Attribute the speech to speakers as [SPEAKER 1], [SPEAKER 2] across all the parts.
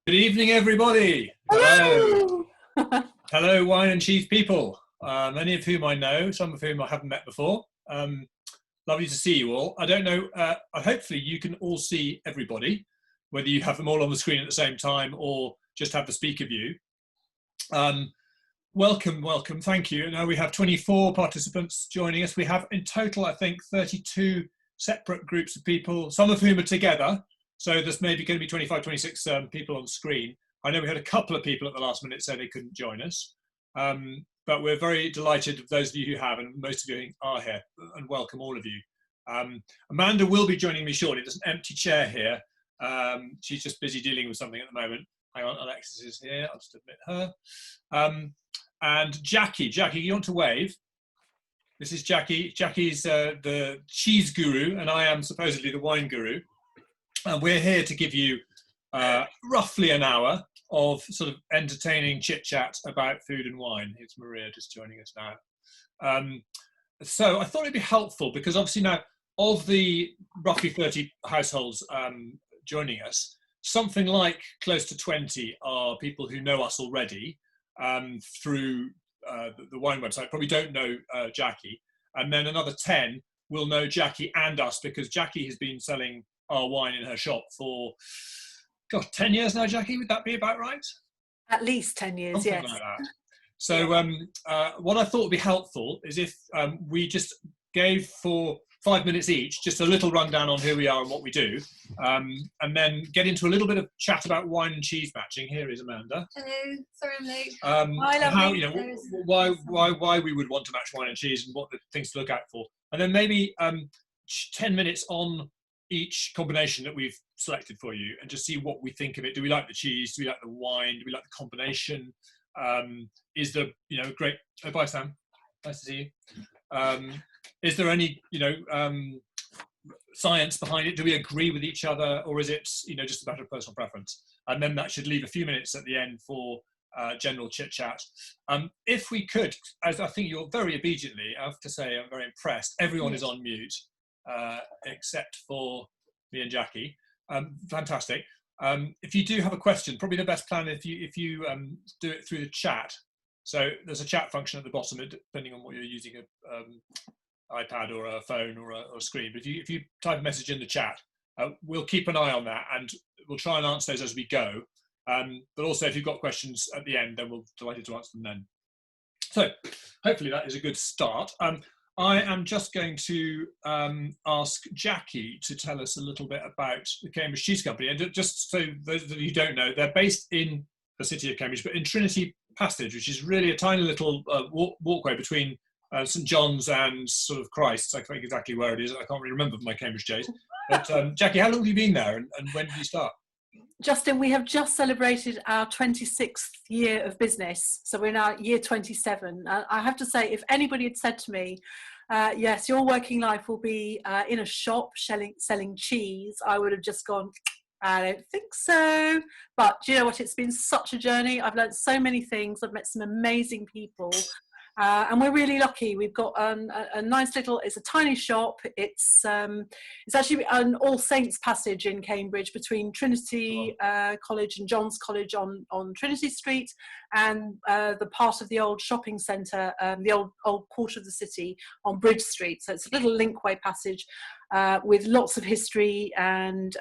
[SPEAKER 1] Good evening, everybody.
[SPEAKER 2] Hello.
[SPEAKER 1] Hello, wine and cheese people. Many of whom I know, some of whom I haven't met before. Lovely to see you all. I don't know, hopefully you can all see everybody, whether you have them all on the screen at the same time or just have the speaker view. Welcome, thank you. Now we have 24 participants joining us. We have in total, I think, 32 separate groups of people, some of whom are together. So there's maybe going to be 25, 26 people on screen. I know we had a couple of people at the last minute say they couldn't join us. But we're very delighted of those of you who have, and most of you are here, and welcome all of you. Amanda will be joining me shortly. There's an empty chair here. She's just busy dealing with something at the moment. Hang on, Alexis is here. I'll just admit her. And Jacky, you want to wave? This is Jacky. Jacky's the cheese guru, and I am supposedly the wine guru. And we're here to give you roughly an hour of sort of entertaining chit-chat about food and wine. Here's Maria just joining us now. So I thought it'd be helpful because obviously now of the roughly 30 households joining us, something like close to 20 are people who know us already through the wine website, probably don't know Jacky. And then another 10 will know Jacky and us because Jacky has been selling our wine in her shop for, 10 years now, Jacky, would that be about right?
[SPEAKER 2] At least 10 years,
[SPEAKER 1] something
[SPEAKER 2] yes.
[SPEAKER 1] Like that. So what I thought would be helpful is if we just gave for 5 minutes each, just a little rundown on who we are and what we do, and then get into a little bit of chat about wine and cheese matching. Here is Amanda.
[SPEAKER 3] Hello, sorry I'm late.
[SPEAKER 1] Why we would want to match wine and cheese and what the things to look out for. And then maybe 10 minutes on each combination that we've selected for you and just see what we think of it. Do we like the cheese? Do we like the wine? Do we like the combination? Is there, great, bye Sam, nice to see you. Is there any, science behind it? Do we agree with each other, or is it, just a matter of personal preference? And then that should leave a few minutes at the end for general chit chat. If we could, as I think you're very obediently, I have to say I'm very impressed, everyone is on mute. Except for me and Jacky. Fantastic. If you do have a question, probably the best plan if you do it through the chat. So there's a chat function at the bottom, depending on what you're using, an iPad or a phone or a screen. But if you type a message in the chat, we'll keep an eye on that and we'll try and answer those as we go. But also if you've got questions at the end, then we'll be delighted to answer them then. So hopefully that is a good start. I am just going to ask Jacky to tell us a little bit about the Cambridge Cheese Company. And just so those of you who don't know, they're based in the city of Cambridge, but in Trinity Passage, which is really a tiny little walkway between St John's and sort of Christ's. I think exactly where it is. I can't really remember from my Cambridge days. But Jacky, how long have you been there and when did you start?
[SPEAKER 2] Justin, we have just celebrated our 26th year of business. So we're now year 27. I have to say, if anybody had said to me, yes, your working life will be in a shop selling cheese, I would have just gone, I don't think so. But do you know what? It's been such a journey. I've learned so many things. I've met some amazing people. And we're really lucky. We've got a nice little, it's a tiny shop. It's actually an All Saints Passage in Cambridge between Trinity College and John's College on Trinity Street and the part of the old shopping centre, the old quarter of the city on Bridge Street. So it's a little linkway passage with lots of history and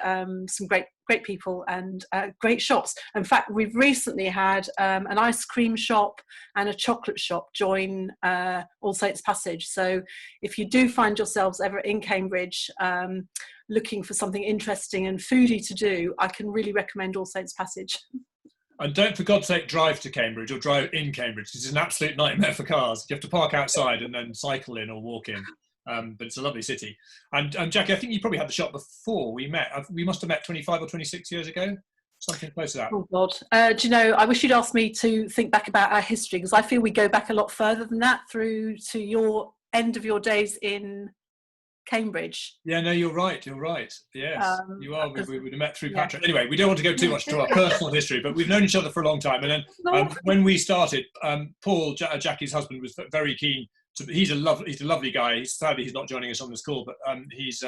[SPEAKER 2] some great people and great shops. In fact, we've recently had an ice cream shop and a chocolate shop join All Saints Passage. So if you do find yourselves ever in Cambridge looking for something interesting and foodie to do, I can really recommend All Saints Passage.
[SPEAKER 1] And don't, for God's sake, drive to Cambridge or drive in Cambridge, because it's an absolute nightmare for cars. You have to park outside and then cycle in or walk in. But it's a lovely city. And Jacky, I think you probably had the shop before we met. We must have met 25 or 26 years ago, something close to that.
[SPEAKER 2] Oh God, do you know, I wish you'd asked me to think back about our history, because I feel we go back a lot further than that, through to your end of your days in Cambridge.
[SPEAKER 1] Yeah, no, you're right. Yes, you are. We would have met through Patrick. Anyway, we don't want to go too much to our personal history, but we've known each other for a long time. And then when we started, Paul, Jacky's husband, was very keen. He's a lovely guy. Sadly, he's not joining us on this call, but he's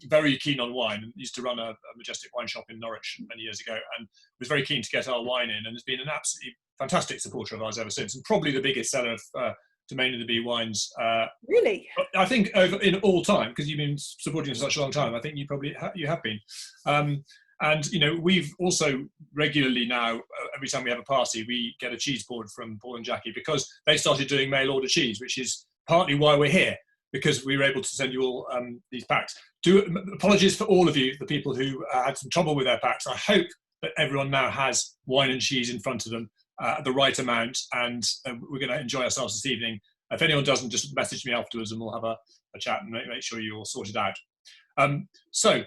[SPEAKER 1] very keen on wine, and used to run a majestic wine shop in Norwich many years ago, and was very keen to get our wine in, and has been an absolutely fantastic supporter of ours ever since, and probably the biggest seller of Domain of the Bee wines.
[SPEAKER 2] Really?
[SPEAKER 1] I think over in all time, because you've been supporting for such a long time. I think you probably you have been. And we've also regularly now, every time we have a party, we get a cheese board from Paul and Jacky, because they started doing mail order cheese, which is partly why we're here, because we were able to send you all these packs. Apologies for all of you, the people who had some trouble with their packs. I hope that everyone now has wine and cheese in front of them, the right amount, and we're going to enjoy ourselves this evening. If anyone doesn't, just message me afterwards and we'll have a chat and make sure you're all sorted out. So,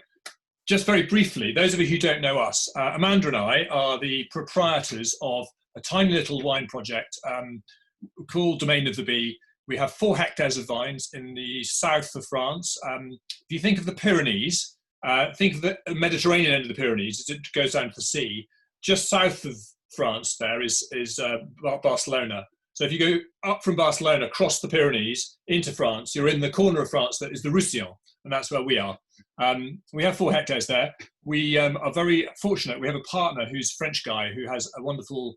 [SPEAKER 1] just very briefly, those of you who don't know us, Amanda and I are the proprietors of a tiny little wine project called Domain of the Bee. We have 4 hectares of vines in the south of France. If you think of the Pyrenees, think of the Mediterranean end of the Pyrenees, it goes down to the sea. Just south of France there is Barcelona. So if you go up from Barcelona, across the Pyrenees into France, you're in the corner of France that is the Roussillon, and that's where we are. We have 4 hectares there. We are very fortunate. We have a partner who's a French guy who has a wonderful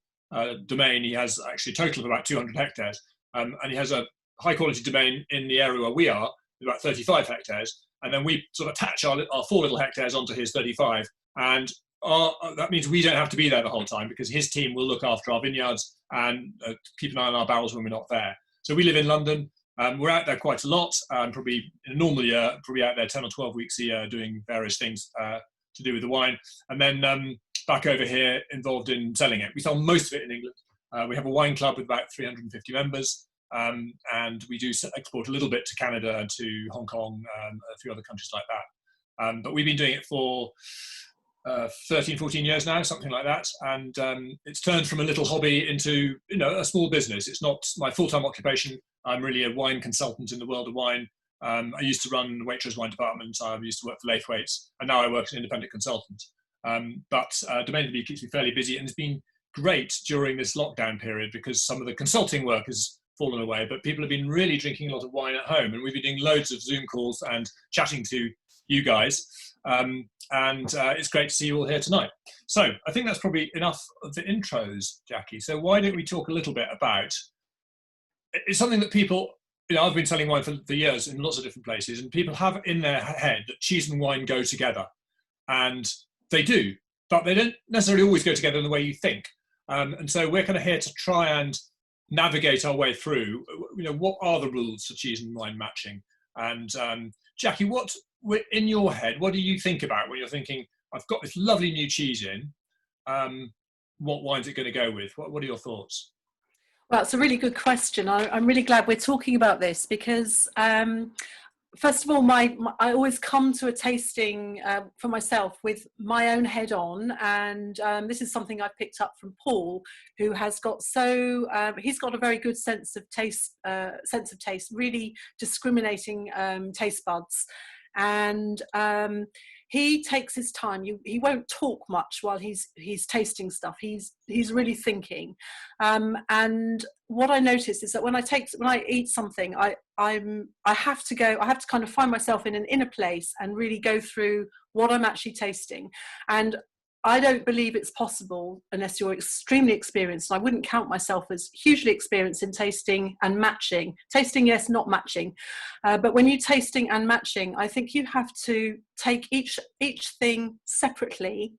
[SPEAKER 1] domain. He has actually a total of about 200 hectares, and he has a high quality domain in the area where we are, about 35 hectares. And then we sort of attach our 4 little hectares onto his 35. And that means we don't have to be there the whole time, because his team will look after our vineyards and keep an eye on our barrels when we're not there. So we live in London. We're out there quite a lot, probably in a normal year, probably out there 10 or 12 weeks a year doing various things to do with the wine. And then back over here involved in selling it. We sell most of it in England. We have a wine club with about 350 members. And we do export a little bit to Canada and to Hong Kong, a few other countries like that. But we've been doing it for 13, 14 years now, something like that. And it's turned from a little hobby into, a small business. It's not my full-time occupation. I'm really a wine consultant in the world of wine. I used to run Waitrose wine department. I used to work for Laithwaites, and now I work as an independent consultant. But Domain of the Bee keeps me fairly busy, and it's been great during this lockdown period, because some of the consulting work has fallen away, but people have been really drinking a lot of wine at home, and we've been doing loads of Zoom calls and chatting to you guys. And it's great to see you all here tonight. So I think that's probably enough of the intros, Jacky. So why don't we talk a little bit about, it's something that people, I've been selling wine for years in lots of different places, and people have in their head that cheese and wine go together, and they do, but they don't necessarily always go together in the way you think. And so we're kind of here to try and navigate our way through, what are the rules for cheese and wine matching? And Jacky, in your head, what do you think about when you're thinking, I've got this lovely new cheese in, what wine's it going to go with? What are your thoughts?
[SPEAKER 2] Well, it's a really good question. I'm really glad we're talking about this, because first of all, I always come to a tasting for myself with my own head on, and this is something I picked up from Paul, who has got he's got a very good sense of taste, really discriminating taste buds, and he takes his time. He won't talk much while he's tasting stuff. He's really thinking, and what I notice is that when I eat something, I have to kind of find myself in an inner place and really go through what I'm actually tasting. And I don't believe it's possible unless you're extremely experienced. I wouldn't count myself as hugely experienced in tasting and matching. Tasting, yes, not matching. But when you're tasting and matching, I think you have to take each thing separately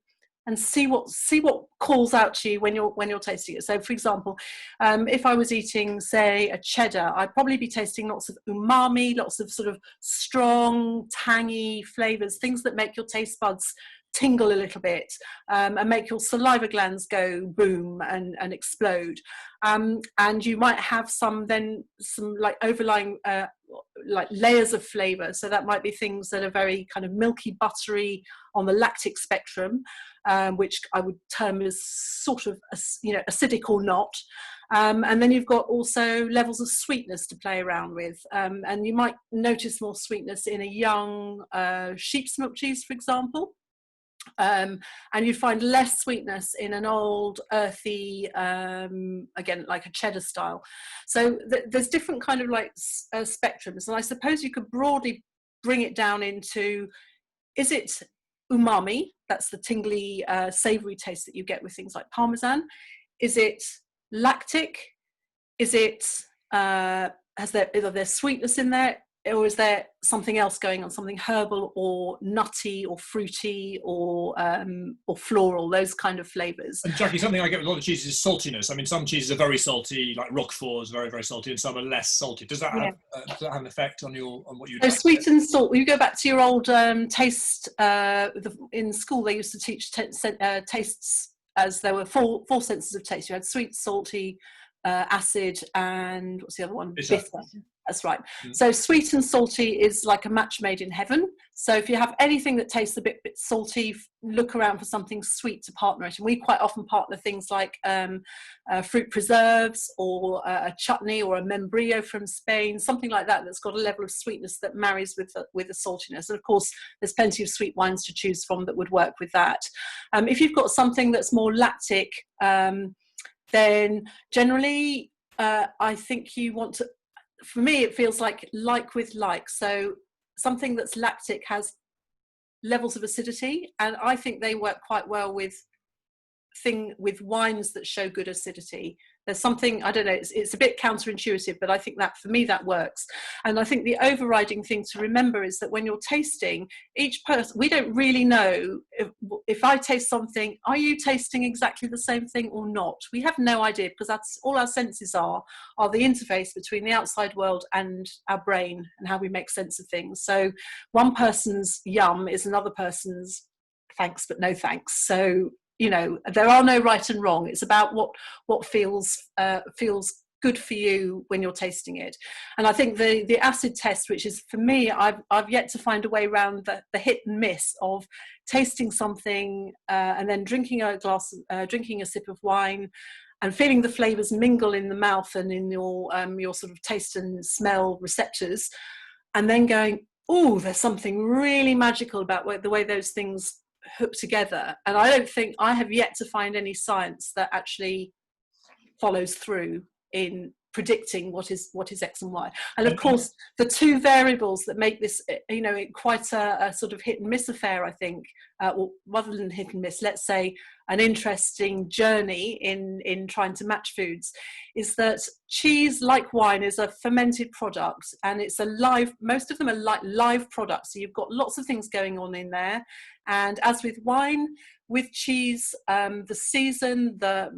[SPEAKER 2] and see what calls out to you when you're tasting it. So, for example, if I was eating, say, a cheddar, I'd probably be tasting lots of umami, lots of sort of strong, tangy flavors, things that make your taste buds tingle a little bit, and make your saliva glands go boom and explode. And you might have some like overlying like layers of flavor. So that might be things that are very kind of milky, buttery on the lactic spectrum, which I would term as sort of, acidic or not. And then you've got also levels of sweetness to play around with. And you might notice more sweetness in a young sheep's milk cheese, for example. And you find less sweetness in an old earthy, again, like a cheddar style. So there's different kind of like spectrums, and I suppose you could broadly bring it down into, is it umami? That's the tingly, savoury taste that you get with things like Parmesan. Is it lactic? Is it, are there sweetness in there? Or is there something else going on, something herbal or nutty or fruity or floral, those kind of flavours?
[SPEAKER 1] And Jacky, something I get with a lot of cheeses is saltiness. I mean, some cheeses are very salty, like Roquefort is very, very salty, and some are less salty. Does that have an effect on what you?
[SPEAKER 2] So sweet and salt. You go back to your old taste. In school, they used to teach tastes as there were four senses of taste. You had sweet, salty, acid, and what's the other one? Bitter. That's right. So sweet and salty is like a match made in heaven. So if you have anything that tastes a bit salty, look around for something sweet to partner it. And we quite often partner things like fruit preserves, or a chutney, or a membrillo from Spain, something like that that's got a level of sweetness that marries with the saltiness. And of course, there's plenty of sweet wines to choose from that would work with that. If you've got something that's more lactic, then generally I think you want to, for me, it feels like with like. So something that's lactic has levels of acidity, and I think they work quite well with wines that show good acidity. There's something, I don't know, it's a bit counterintuitive, but I think that for me that works. And I think the overriding thing to remember is that when you're tasting, each person, we don't really know if I taste something, are you tasting exactly the same thing or not? We have no idea, because that's all our senses are the interface between the outside world and our brain and how we make sense of things. So one person's yum is another person's thanks but no thanks. So there are no right and wrong. It's about what feels good for you when you're tasting it. And I think the acid test, which is, for me, I've yet to find a way around the hit and miss of tasting something and then drinking a sip of wine and feeling the flavours mingle in the mouth and in your sort of taste and smell receptors, and then going, oh, there's something really magical about the way those things hook together. And I don't think I have yet to find any science that actually follows through in predicting what is X and Y. And of course, the two variables that make this, quite a sort of hit and miss affair, I think, well, rather than hit and miss, let's say an interesting journey in trying to match foods, is that cheese, like wine, is a fermented product, and it's most of them are like live products. So you've got lots of things going on in there. And as with wine, with cheese, the season, the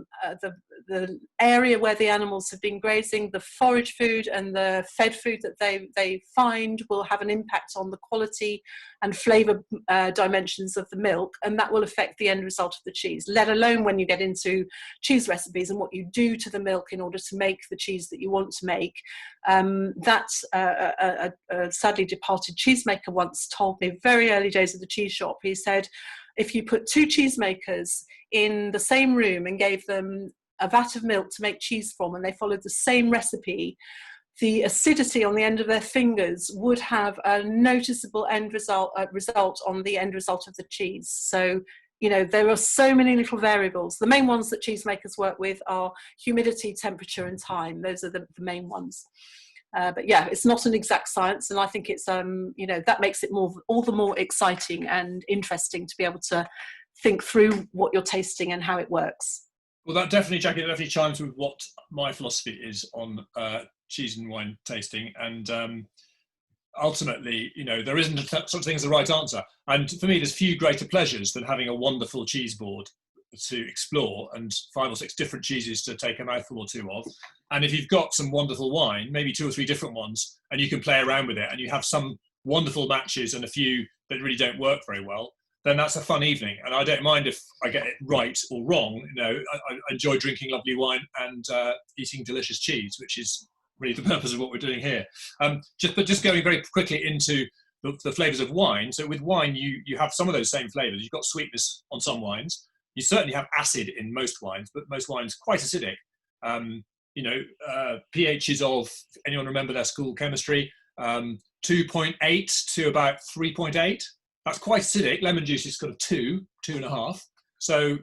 [SPEAKER 2] area where the animals have been grazing, the forage food and the fed food that they find will have an impact on the quality and flavour dimensions of the milk, and that will affect the end result of the cheese, let alone when you get into cheese recipes and what you do to the milk in order to make the cheese that you want to make. A sadly departed cheesemaker once told me, very early days of the cheese shop, he said, if you put two cheesemakers in the same room and gave them a vat of milk to make cheese from, and they followed the same recipe, the acidity on the end of their fingers would have a noticeable end result on the end result of the cheese. So, there are so many little variables. The main ones that cheesemakers work with are humidity, temperature, and time. Those are the main ones. But yeah, it's not an exact science, and I think it's that makes it all the more exciting and interesting to be able to think through what you're tasting and how it works.
[SPEAKER 1] Well, that definitely, Jacky, chimes with what my philosophy is on cheese and wine tasting, and ultimately, there isn't such thing as the right answer. And for me, there's few greater pleasures than having a wonderful cheese board to explore and 5 or 6 different cheeses to take a mouthful or two of. And if you've got some wonderful wine, maybe 2 or 3 different ones, and you can play around with it, and you have some wonderful matches and a few that really don't work very well, then that's a fun evening. And I don't mind if I get it right or wrong. I enjoy drinking lovely wine and eating delicious cheese, which is really the purpose of what we're doing here. Just going very quickly into the flavours of wine. So with wine, you have some of those same flavours. You've got sweetness on some wines. You certainly have acid in most wines, but most wines quite acidic. pHs of, anyone remember their school chemistry, 2.8 to about 3.8. That's quite acidic. Lemon juice is kind of 2.5. So,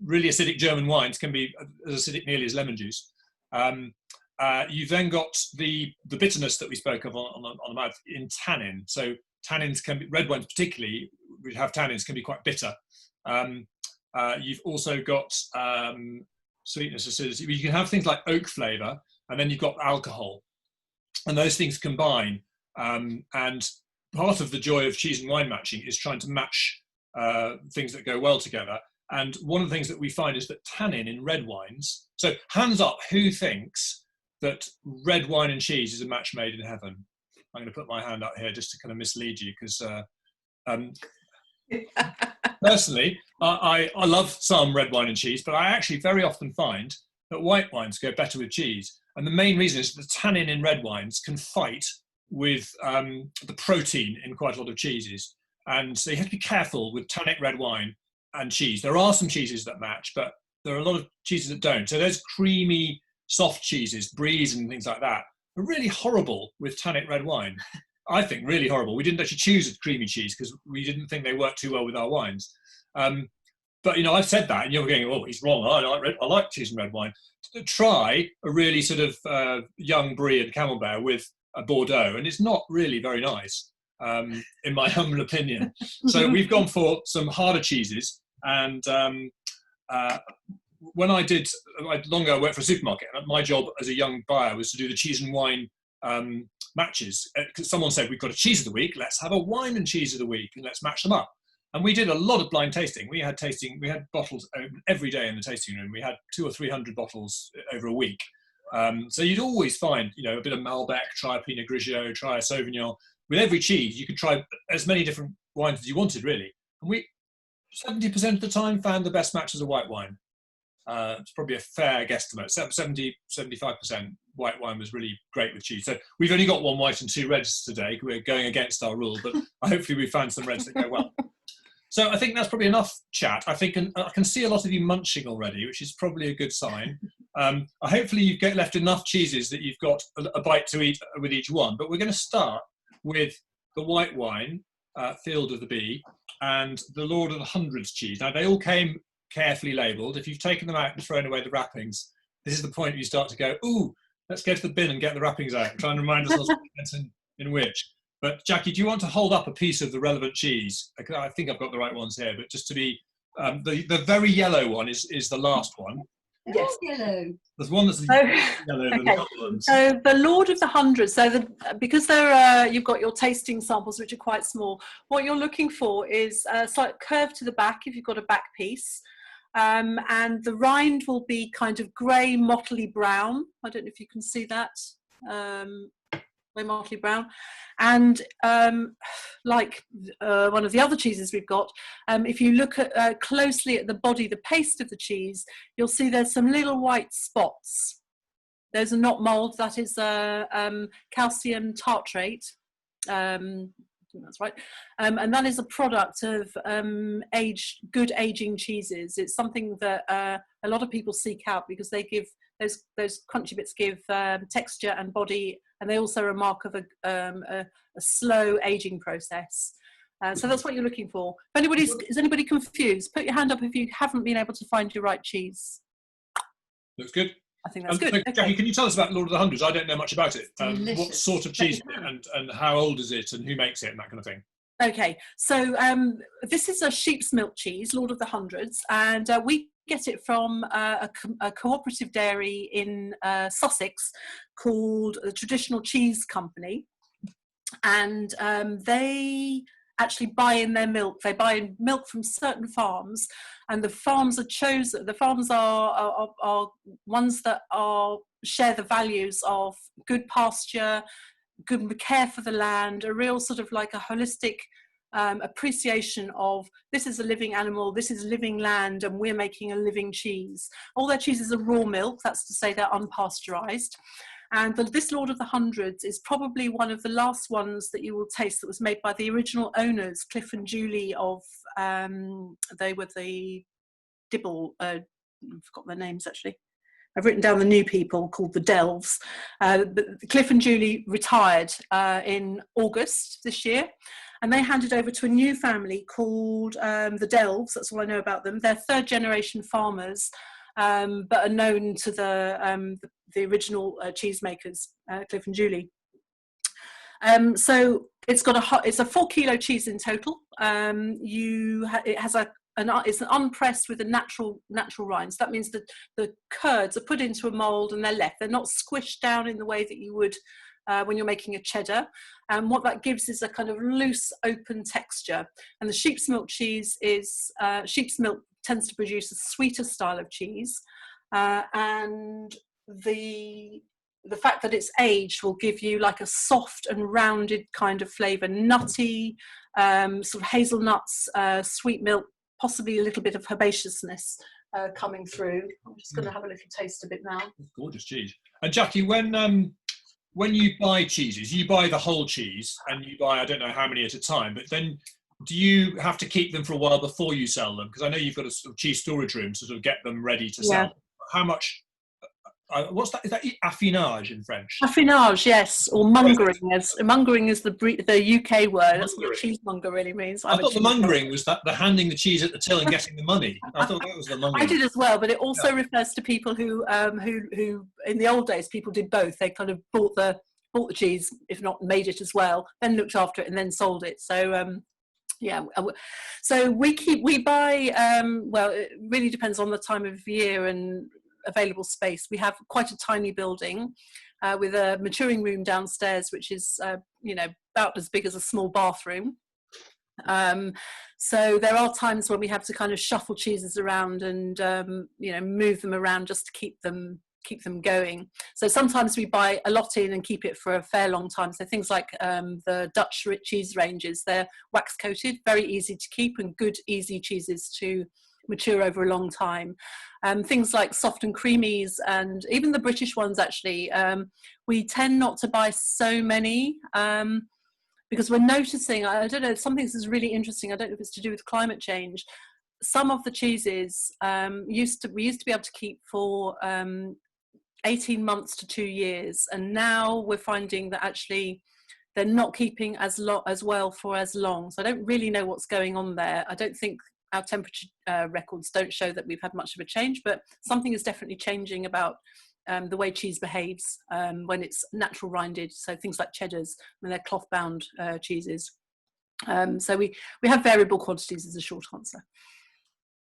[SPEAKER 1] really acidic German wines can be as acidic nearly as lemon juice. You've then got the bitterness that we spoke of on the mouth in tannin. So tannins can be, red wines particularly, which have tannins, can be quite bitter. You've also got sweetness, acidity. You can have things like oak flavour, and then you've got alcohol, and those things combine. And part of the joy of cheese and wine matching is trying to match things that go well together. And one of the things that we find is that tannin in red wines, so hands up, who thinks that red wine and cheese is a match made in heaven? I'm going to put my hand up here just to kind of mislead you, because personally, I love some red wine and cheese, but I actually very often find that white wines go better with cheese. And the main reason is the tannin in red wines can fight with the protein in quite a lot of cheeses. And so you have to be careful with tannic red wine and cheese. There are some cheeses that match, but there are a lot of cheeses that don't. So those creamy, soft cheeses, bries and things like that, are really horrible with tannic red wine. I think really horrible. We didn't actually choose a creamy cheese because we didn't think they worked too well with our wines. But, you know, I've said that and you're going, oh, he's wrong. I like cheese and red wine. Try a really sort of young brie and camembert with a Bordeaux, and it's not really very nice, in my humble opinion. So we've gone for some harder cheeses. And when long ago I worked for a supermarket, and my job as a young buyer was to do the cheese and wine matches. Because someone said, we've got a cheese of the week, let's have a wine and cheese of the week, and let's match them up. And we did a lot of blind tasting. We had bottles every day in the tasting room. We had 200 or 300 bottles over a week. So you'd always find, you know, a bit of Malbec, try a Pinot Grigio, try a Sauvignon. With every cheese, you could try as many different wines as you wanted, really. And we 70% of the time found the best match as a white wine. It's probably a fair guesstimate. 70, 75% white wine was really great with cheese. So we've only got one white and two reds today. We're going against our rule, but hopefully we found some reds that go well. So I think that's probably enough chat. I think I can see a lot of you munching already, which is probably a good sign. Hopefully you've left enough cheeses that you've got a bite to eat with each one. But we're going to start with the white wine, Field of the Bee, and the Lord of the Hundreds cheese. Now, they all came carefully labelled. If you've taken them out and thrown away the wrappings, this is the point where you start to go, ooh, let's go to the bin and get the wrappings out and try and remind ourselves in which. But Jacky, do you want to hold up a piece of the relevant cheese? I think I've got the right ones here, but just to be, the very yellow one is the last one.
[SPEAKER 2] Yes,
[SPEAKER 3] yellow.
[SPEAKER 1] There's one that's yellow than the other ones.
[SPEAKER 2] So the Lord of the Hundreds. So because you've got your tasting samples, which are quite small. What you're looking for is a slight curve to the back if you've got a back piece, and the rind will be kind of grey, mottly brown. I don't know if you can see that. Grey mottly brown, and like one of the other cheeses we've got, if you look at closely at the body, the paste of the cheese, you'll see there's some little white spots. Those are not mould, that is calcium tartrate. I think that's right. And that is a product of good aging cheeses. It's something that a lot of people seek out because they give those crunchy bits give texture and body, and they also are a mark of a slow aging process. So that's what you're looking for. Is anybody confused? Put your hand up if you haven't been able to find your right cheese.
[SPEAKER 1] Looks good.
[SPEAKER 2] I think that's good.
[SPEAKER 1] So,
[SPEAKER 2] okay.
[SPEAKER 1] Jacky, can you tell us about Lord of the Hundreds? I don't know much about it. What sort of cheese is it, and how old is it, and who makes it, and that kind of thing?
[SPEAKER 2] Okay, so this is a sheep's milk cheese, Lord of the Hundreds, and we get it from a cooperative dairy in Sussex called the Traditional Cheese Company, and they actually buy in their milk. They buy in milk from certain farms, and the farms are chosen. The farms are ones that share the values of good pasture, good care for the land, a real sort of like a holistic appreciation of this is a living animal, this is living land, and we're making a living cheese. All their cheeses are raw milk, that's to say they're unpasteurized. And this Lord of the Hundreds is probably one of the last ones that you will taste that was made by the original owners, Cliff and Julie of, they were the Dibble, I've forgotten their names actually. I've written down the new people called the Delves. But Cliff and Julie retired in August this year, and they handed over to a new family called the Delves. That's all I know about them. They're third generation farmers, but are known to the original cheesemakers, Cliff and Julie. So It's a 4 kilo cheese in total. It has it's unpressed with a natural rind. So that means that the curds are put into a mould and they're left. They're not squished down in the way that you would when you're making a cheddar. And what that gives is a kind of loose, open texture. And the sheep's milk cheese sheep's milk tends to produce a sweeter style of cheese, and the fact that it's aged will give you like a soft and rounded kind of flavour, nutty, sort of hazelnuts, sweet milk, possibly a little bit of herbaceousness coming through. I'm just going to have a little taste of it now.
[SPEAKER 1] It's gorgeous cheese. And Jacky, when you buy cheeses, you buy the whole cheese and you buy, I don't know how many at a time, but then do you have to keep them for a while before you sell them? Because I know you've got a sort of cheese storage room to sort of get them ready to sell. How much? What's that? Is that affinage in French?
[SPEAKER 2] Affinage, yes, or mongering. Mongering is the UK word. That's what cheesemonger really means.
[SPEAKER 1] I thought the mongering was the handing the cheese at the till and getting the money. I thought that was the mongering.
[SPEAKER 2] I did as well, but it also refers to people who in the old days people did both. They kind of bought the cheese, if not made it as well, then looked after it and then sold it. So so we buy. Well, it really depends on the time of year and available space. We have quite a tiny building with a maturing room downstairs, which is about as big as a small bathroom. So there are times when we have to kind of shuffle cheeses around and move them around just to keep them going. So sometimes we buy a lot in and keep it for a fair long time. So things like the Dutch cheese ranges, they're wax coated, very easy to keep and good easy cheeses to mature over a long time. Things like soft and creamies and even the British ones actually, we tend not to buy so many because we're noticing, I don't know, something that's really interesting, I don't know if it's to do with climate change. Some of the cheeses we used to be able to keep for 18 months to 2 years, and now we're finding that actually they're not keeping as well for as long. So I don't really know what's going on there. I don't think our temperature records don't show that we've had much of a change, but something is definitely changing about the way cheese behaves when it's natural rinded. So things like cheddars, when they're cloth bound cheeses. So we have variable quantities as a short answer.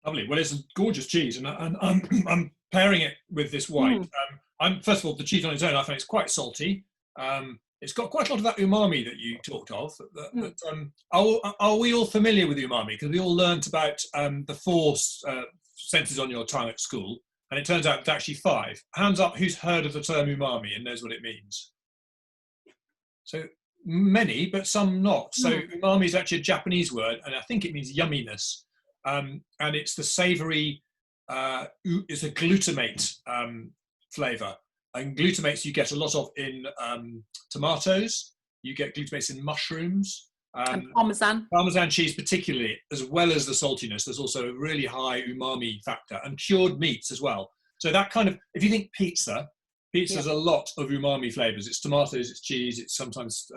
[SPEAKER 1] Lovely. Well, it's a gorgeous cheese, and I'm pairing it with this white. First of all, the cheese on its own, I think it's quite salty. It's got quite a lot of that umami that you talked of. Are we all familiar with umami? Because we all learnt about the 4 senses on your tongue at school, and it turns out it's actually 5. Hands up, who's heard of the term umami and knows what it means? So many, but some not. So umami is actually a Japanese word, and I think it means yumminess. And it's the savoury, it's a glutamate flavour. And glutamates you get a lot of in tomatoes. You get glutamates in mushrooms.
[SPEAKER 2] And Parmesan.
[SPEAKER 1] Parmesan cheese particularly, as well as the saltiness. There's also a really high umami factor, and cured meats as well. So that kind of, if you think pizza's a lot of umami flavours. It's tomatoes, it's cheese, it's sometimes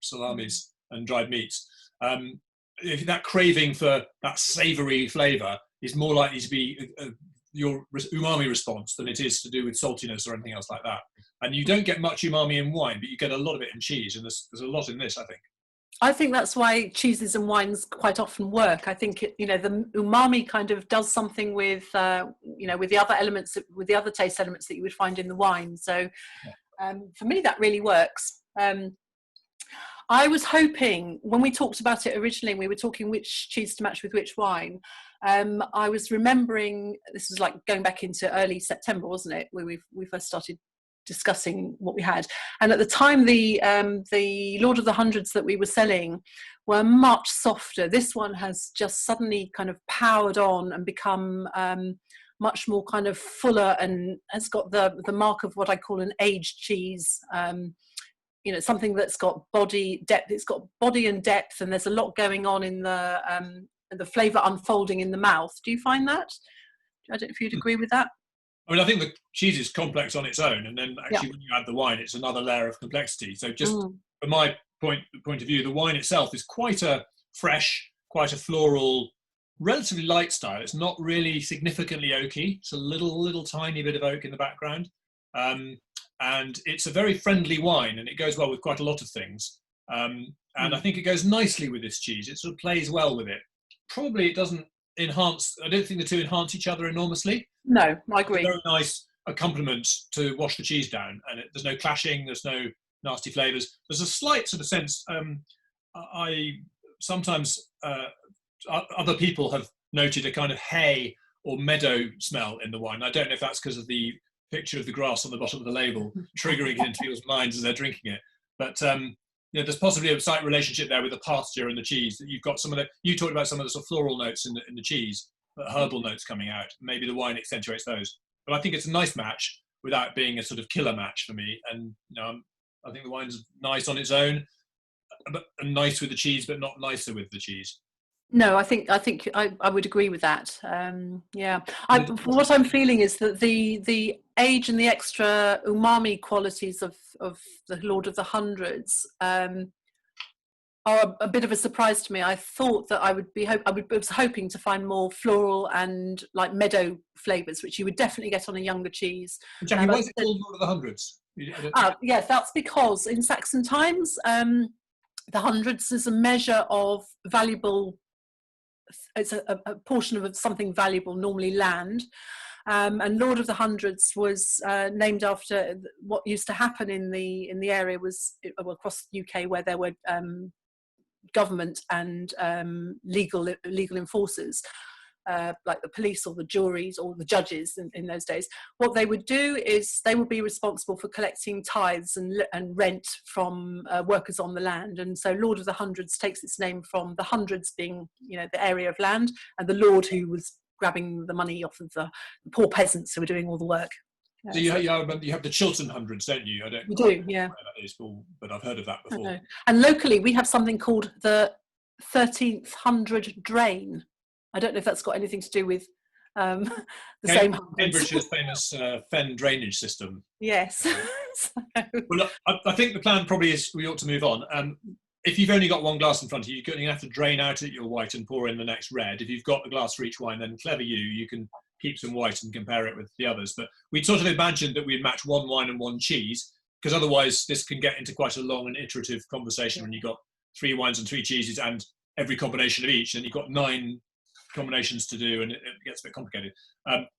[SPEAKER 1] salamis and dried meats. If that craving for that savoury flavour is more likely to be your umami response than it is to do with saltiness or anything else like that. And you don't get much umami in wine, but you get a lot of it in cheese, and there's a lot in this, I think.
[SPEAKER 2] I think that's why cheeses and wines quite often work. I think the umami kind of does something with with the other elements, with the other taste elements that you would find in the wine. So for me, that really works. I was hoping, when we talked about it originally, we were talking which cheese to match with which wine. I was remembering, this was like going back into early September, wasn't it, where we first started discussing what we had. And at the time, the Lord of the Hundreds that we were selling were much softer. This one has just suddenly kind of powered on and become much more kind of fuller, and has got the mark of what I call an aged cheese. Something that's got body depth. It's got body and depth, and there's a lot going on in the flavour unfolding in the mouth. Do you find that? I don't know if you'd agree with that.
[SPEAKER 1] I mean, I think the cheese is complex on its own, and then actually when you add the wine, it's another layer of complexity. So just from my point of view, the wine itself is quite a fresh, quite a floral, relatively light style. It's not really significantly oaky. It's a little tiny bit of oak in the background. And it's a very friendly wine, and it goes well with quite a lot of things. And I think it goes nicely with this cheese. It sort of plays well with it. Probably it doesn't enhance, I don't think the two enhance each other enormously.
[SPEAKER 2] No, I agree.
[SPEAKER 1] It's a very nice accompaniment to wash the cheese down, and there's no clashing, there's no nasty flavours. There's a slight sort of sense, I sometimes, other people have noted a kind of hay or meadow smell in the wine. I don't know if that's because of the picture of the grass on the bottom of the label triggering it into people's minds as they're drinking it. But there's possibly a slight relationship there with the pasture and the cheese. That you've got some of the. You talked about some of the sort of floral notes in the cheese, herbal notes coming out. Maybe the wine accentuates those. But I think it's a nice match without being a sort of killer match for me. And I think the wine's nice on its own, and nice with the cheese, but not nicer with the cheese.
[SPEAKER 2] No, I think I would agree with that. What I'm feeling is that the age and the extra umami qualities of the Lord of the Hundreds are a bit of a surprise to me. I thought that I was hoping to find more floral and like meadow flavours, which you would definitely get on a younger cheese.
[SPEAKER 1] Jacky, why is it called Lord of the Hundreds?
[SPEAKER 2] Yes, that's because in Saxon times, the hundreds is a measure of valuable. It's a portion of something valuable, normally land, and Lord of the Hundreds was named after what used to happen in the area was across the UK, where there were government and legal enforcers, like the police or the juries or the judges in those days. What they would do is they would be responsible for collecting tithes and rent from workers on the land. And so Lord of the Hundreds takes its name from the hundreds being, the area of land, and the lord who was grabbing the money off of the poor peasants who were doing all the work.
[SPEAKER 1] So you have the Chiltern Hundreds, don't you?
[SPEAKER 2] We do, yeah.
[SPEAKER 1] That is, but I've heard of that before.
[SPEAKER 2] And locally, we have something called the 13th Hundred Drain. I don't know if that's got anything to do with the same hundreds.
[SPEAKER 1] Cambridgeshire's famous fen drainage system.
[SPEAKER 2] Yes.
[SPEAKER 1] Well, look, I think the plan probably is we ought to move on. If you've only got one glass in front of you, you're going to have to drain out your white and pour in the next red. If you've got a glass for each wine, then clever you can keep some white and compare it with the others. But we'd sort of imagined that we'd match one wine and one cheese, because otherwise this can get into quite a long and iterative conversation when you've got 3 wines and 3 cheeses and every combination of each, and you've got 9 combinations to do, and it gets a bit complicated.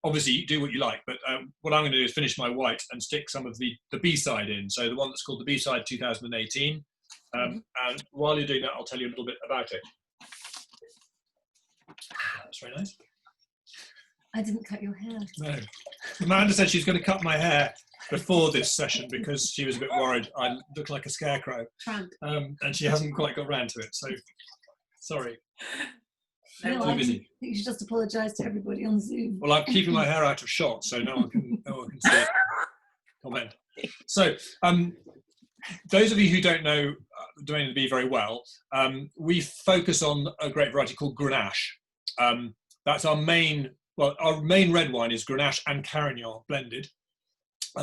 [SPEAKER 1] Obviously, you do what you like, but what I'm going to do is finish my white and stick some of the B-side in. So the one that's called the B-side 2018. And while you're doing that, I'll tell you a little bit about it. That's very nice.
[SPEAKER 3] I didn't cut your hair.
[SPEAKER 1] No. Amanda said she's going to cut my hair before this session because she was a bit worried I look like a scarecrow. And she hasn't quite got round to it, so sorry.
[SPEAKER 3] No, I think you should just apologise to everybody on Zoom.
[SPEAKER 1] Well, I'm keeping my hair out of shot, so no one can see it. Comment. So, those of you who don't know Domaine of the Bee very well, we focus on a great variety called Grenache. That's our main red wine is Grenache and Carignan blended.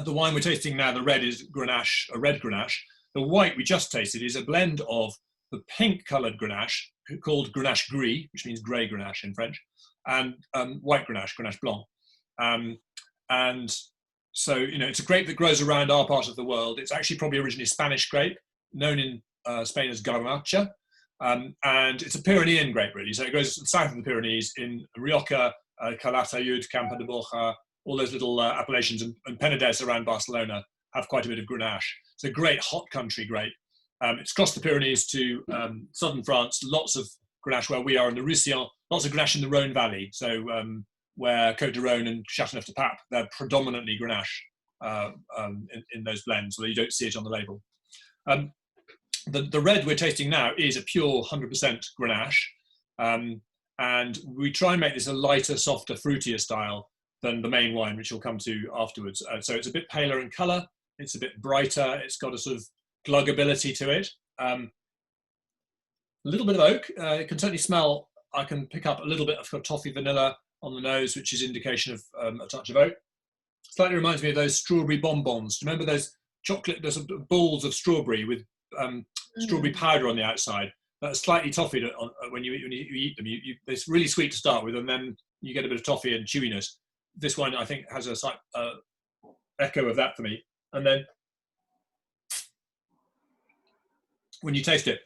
[SPEAKER 1] The wine we're tasting now, the red, is Grenache, a red Grenache. The white we just tasted is a blend of the pink-coloured Grenache, called Grenache Gris, which means grey Grenache in French, and white Grenache, Grenache Blanc. And so, it's a grape that grows around our part of the world. It's actually probably originally a Spanish grape, known in Spain as Garnacha, and it's a Pyrenean grape, really. So it grows south of the Pyrenees in Rioja, Calatayud, Campo de Borja, all those little appellations, and Penedès around Barcelona have quite a bit of Grenache. It's a great hot country grape. It's crossed the Pyrenees to southern France, lots of Grenache where we are in the Roussillon, lots of Grenache in the Rhone Valley. So where Côte de Rhône and Châteauneuf-du-Pape, they're predominantly Grenache in those blends, although you don't see it on the label. The red we're tasting now is a pure 100% Grenache. And we try and make this a lighter, softer, fruitier style than the main wine, which we'll come to afterwards. So it's a bit paler in colour, it's a bit brighter, it's got a sort of glugability to it. A little bit of oak. It can certainly smell, I can pick up a little bit of toffee vanilla on the nose, which is indication of a touch of oak. Slightly reminds me of those strawberry bonbons. Do you remember those there's balls of strawberry with strawberry powder on the outside? That's slightly toffee when you eat them. It's really sweet to start with, and then you get a bit of toffee and chewiness. This one, I think, has a slight echo of that for me. And then when you taste it,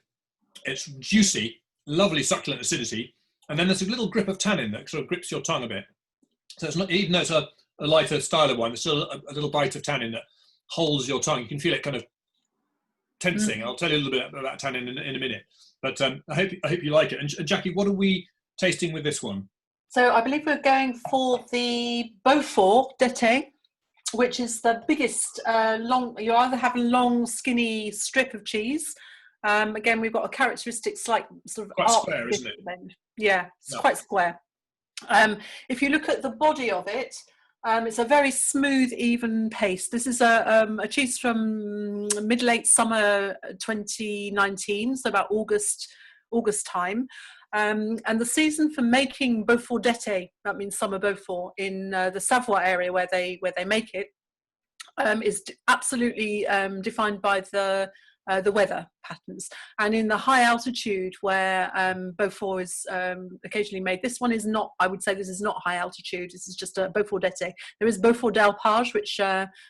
[SPEAKER 1] it's juicy, lovely succulent acidity, and then there's a little grip of tannin that sort of grips your tongue a bit. So it's not, even though it's a lighter style of wine, there's still a little bite of tannin that holds your tongue. You can feel it kind of tensing. I'll tell you a little bit about tannin in a minute. But I hope you like it. And Jacky, what are we tasting with this one?
[SPEAKER 2] So I believe we're going for the Beaufort d'été, which is the biggest you either have a long skinny strip of cheese. Again, we've got a characteristic slight sort of
[SPEAKER 1] quite square, isn't it?
[SPEAKER 2] Yeah, it's quite square. If you look at the body of it, it's a very smooth, even paste. This is a cheese from mid-late summer 2019, so about August time. And the season for making Beaufort d'été, that means summer Beaufort, in the Savoie area where they make it, is absolutely defined by the weather patterns. And in the high altitude where Beaufort is occasionally made, this one is not, I would say this is not high altitude, this is just a Beaufort d'été. There is Beaufort d'Alpage, which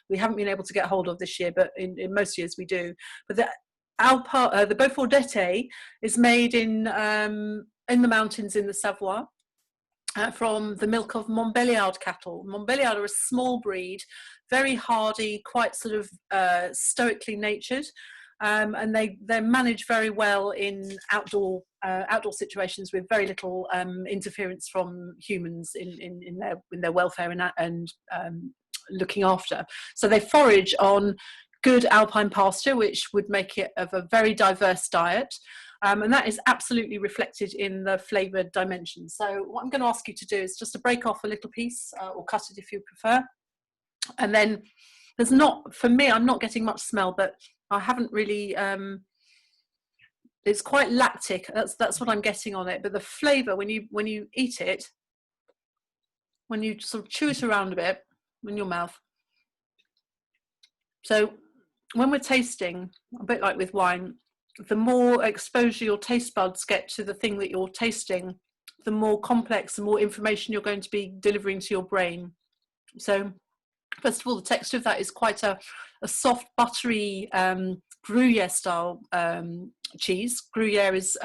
[SPEAKER 2] we haven't been able to get hold of this year, but in most years we do. But the Beaufort d'été is made in the mountains in the Savoie, from the milk of Montbéliard cattle. Montbéliard are a small breed, very hardy, quite sort of stoically natured, and they manage very well in outdoor situations with very little interference from humans in their welfare and looking after. So they forage on good alpine pasture, which would make it of a very diverse diet. And that is absolutely reflected in the flavour dimension. So what I'm going to ask you to do is just to break off a little piece or cut it if you prefer. And then there's not, for me, I'm not getting much smell, but I haven't really, it's quite lactic. That's what I'm getting on it. But the flavour, when you eat it, when you sort of chew it around a bit in your mouth. So when we're tasting, a bit like with wine, the more exposure your taste buds get to the thing that you're tasting, the more complex, the more information you're going to be delivering to your brain. So first of all, the texture of that is quite a soft, buttery Gruyere style cheese. Gruyere is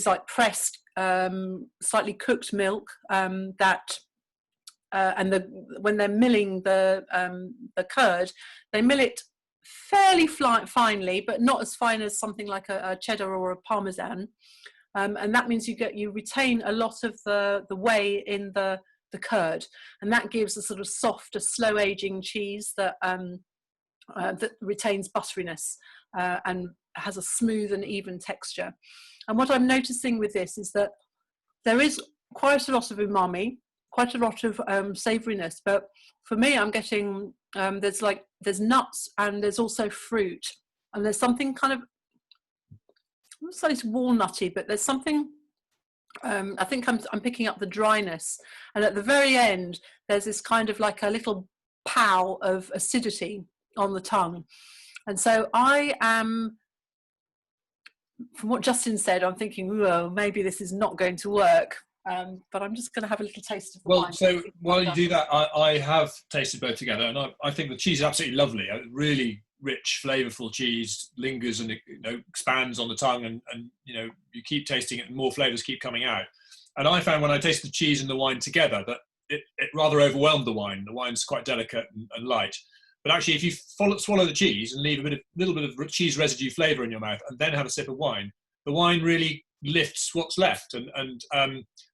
[SPEAKER 2] like pressed, slightly cooked milk that and when they're milling the curd, they mill it fairly finely, but not as fine as something like a cheddar or a parmesan, and that means you retain a lot of the whey in the curd, and that gives a sort of softer, slow aging cheese that retains butteriness and has a smooth and even texture. And what I'm noticing with this is that there is quite a lot of umami, quite a lot of savouriness, but for me, I'm getting there's nuts and there's also fruit, and there's something kind of, I wouldn't say it's walnutty, but there's something. I think I'm picking up the dryness, and at the very end, there's this kind of like a little pow of acidity on the tongue, and so I am. From what Justin said, I'm thinking, well, maybe this is not going to work. But I'm just going to have a little taste of the wine.
[SPEAKER 1] So while you do that, I have tasted both together, and I think the cheese is absolutely lovely. A really rich, flavourful cheese, lingers and expands on the tongue, and you keep tasting it, and more flavours keep coming out. And I found when I tasted the cheese and the wine together that it rather overwhelmed the wine. The wine's quite delicate and light, but actually, if you swallow the cheese and leave a little bit of cheese residue flavour in your mouth, and then have a sip of wine, the wine really lifts what's left, and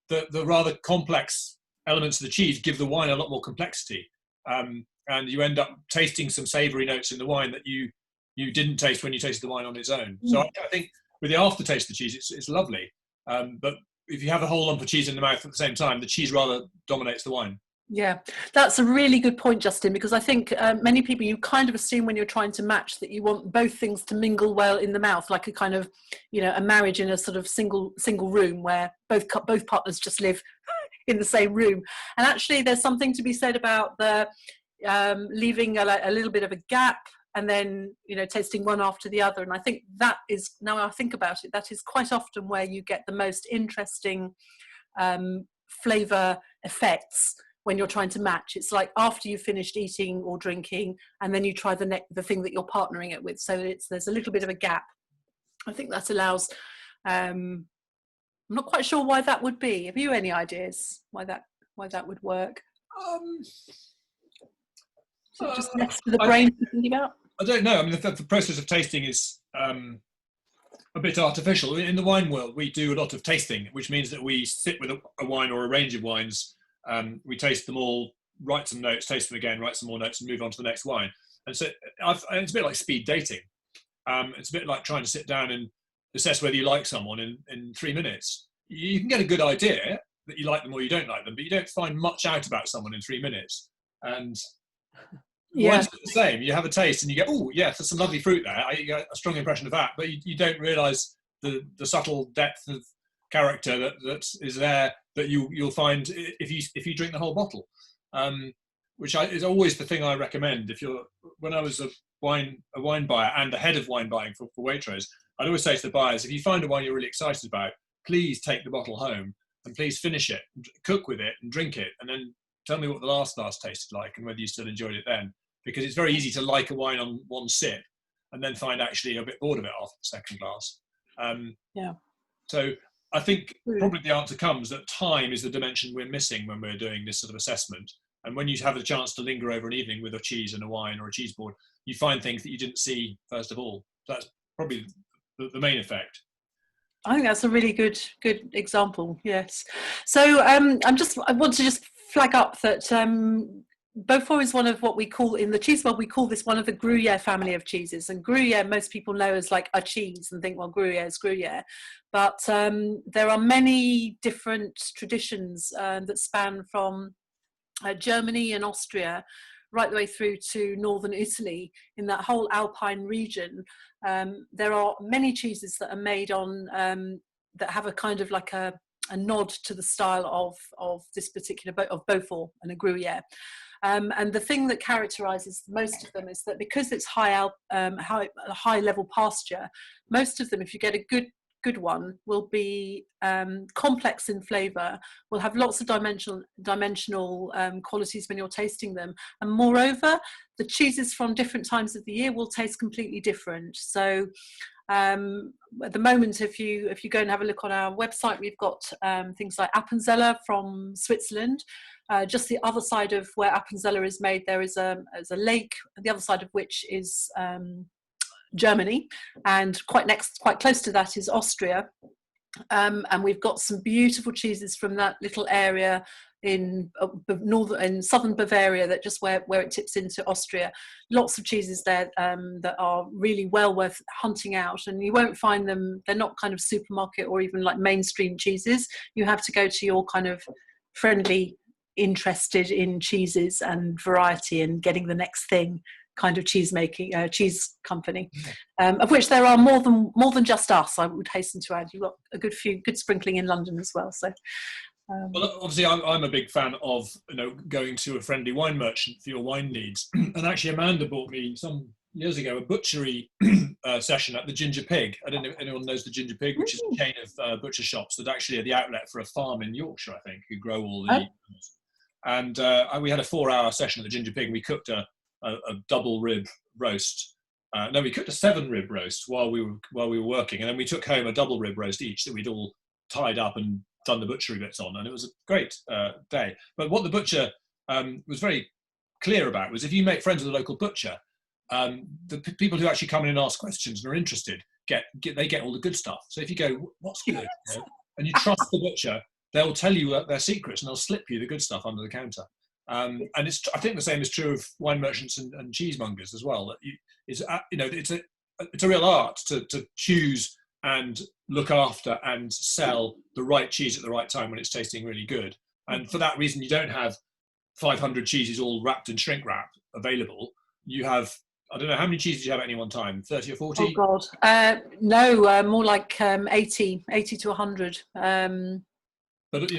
[SPEAKER 1] the rather complex elements of the cheese give the wine a lot more complexity, and you end up tasting some savoury notes in the wine that you didn't taste when you tasted the wine on its own. So I think with the aftertaste of the cheese, it's lovely. But if you have a whole lump of cheese in the mouth at the same time, the cheese rather dominates the wine. Yeah,
[SPEAKER 2] that's a really good point, Justin, because I think many people, you kind of assume when you're trying to match that you want both things to mingle well in the mouth, like a kind of, a marriage in a sort of single room where both partners just live in the same room. And actually, there's something to be said about the leaving a little bit of a gap and then, tasting one after the other. And I think that is, now I think about it, that is quite often where you get the most interesting flavour effects. When you're trying to match, it's like after you've finished eating or drinking, and then you try the thing that you're partnering it with. So there's a little bit of a gap. I think that allows. I'm not quite sure why that would be. Have you any ideas why that would work? So just less for the brain to think about.
[SPEAKER 1] I don't know. I mean, the process of tasting is a bit artificial. In the wine world, we do a lot of tasting, which means that we sit with a wine or a range of wines. We taste them all, write some notes, taste them again, write some more notes, and move on to the next wine. And so it's a bit like speed dating. It's a bit like trying to sit down and assess whether you like someone in 3 minutes. You can get a good idea that you like them or you don't like them, but you don't find much out about someone in 3 minutes. And wine's the same. You have a taste and you go, oh, yes, there's some lovely fruit there. You get a strong impression of that, but you don't realise the subtle depth of character that is there that you'll find if you drink the whole bottle. Which is always the thing I recommend. When I was a wine buyer and the head of wine buying for Waitrose, I'd always say to the buyers, if you find a wine you're really excited about, please take the bottle home and please finish it, and cook with it and drink it, and then tell me what the last tasted like and whether you still enjoyed it then. Because it's very easy to like a wine on one sip and then find actually a bit bored of it after the second glass. So I think probably the answer comes that time is the dimension we're missing when we're doing this sort of assessment. And when you have a chance to linger over an evening with a cheese and a wine or a cheese board, you find things that you didn't see first of all. So that's probably the main effect.
[SPEAKER 2] I think that's a really good example. Yes. So I want to just flag up that Beaufort is one of what we call in the cheese world, we call this one of the Gruyere family of cheeses. And Gruyere, most people know as like a cheese and think, well, Gruyere is Gruyere. But there are many different traditions that span from Germany and Austria right the way through to northern Italy. In that whole Alpine region, there are many cheeses that are made on that have a kind of like a nod to the style of this particular of Beaufort and a Gruyere. And the thing that characterises most of them is that because it's high level pasture, most of them, if you get a good one, will be complex in flavour, will have lots of dimensional qualities when you're tasting them. And moreover, the cheeses from different times of the year will taste completely different. So at the moment, if you go and have a look on our website, we've got things like Appenzeller from Switzerland. Just the other side of where Appenzeller is made, there is a lake, the other side of which is Germany, and quite close to that is Austria. And we've got some beautiful cheeses from that little area in southern Bavaria, that just where it tips into Austria. Lots of cheeses there that are really well worth hunting out, and you won't find them, they're not kind of supermarket or even like mainstream cheeses. You have to go to your kind of friendly, interested in cheeses and variety and getting the next thing kind of cheese company, of which there are more than just us. I would hasten to add, you've got a good sprinkling in London as well. So
[SPEAKER 1] well, obviously I'm a big fan of going to a friendly wine merchant for your wine needs. And actually Amanda bought me some years ago a butchery session at the Ginger Pig. I don't know if anyone knows the Ginger Pig, which is a chain of butcher shops that actually are the outlet for a farm in Yorkshire, I think, who grow all the and we had a 4-hour session at the Ginger Pig. We cooked a double rib roast. No, we cooked a 7 rib roast while we were working, and then we took home a double rib roast each that we'd all tied up and done the butchery bits on, and it was a great day. But what the butcher was very clear about was, if you make friends with a local butcher, the people who actually come in and ask questions and are interested get all the good stuff. So if you go, what's good, and you trust the butcher, they'll tell you their secrets and they'll slip you the good stuff under the counter. And I think the same is true of wine merchants and cheesemongers as well. It's a real art to choose and look after and sell the right cheese at the right time when it's tasting really good. And for that reason, you don't have 500 cheeses all wrapped in shrink wrap available. You have, I don't know, how many cheeses you have at any one time, 30 or 40?
[SPEAKER 2] Oh God, no, more like 80 to 100. But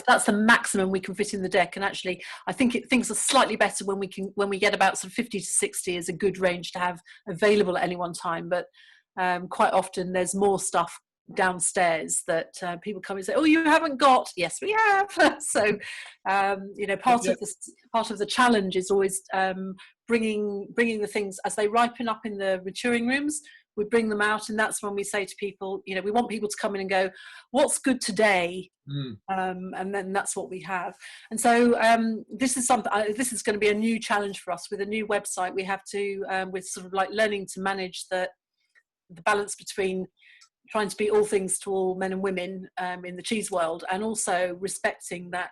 [SPEAKER 2] that's the maximum we can fit in the deck. And actually, I think things are slightly better when we get about sort of 50 to 60 is a good range to have available at any one time. But quite often there's more stuff downstairs that people come and say, "Oh, you haven't got." Yes, we have. So part of the challenge is always bringing the things as they ripen up in the maturing rooms. we bring them out, and that's when we say to people, you know, we want people to come in and go, what's good today? And then that's what we have. And so this is something, this is going to be a new challenge for us with a new website. We have to, we're sort of like learning to manage the balance between trying to be all things to all men and women in the cheese world, and also respecting that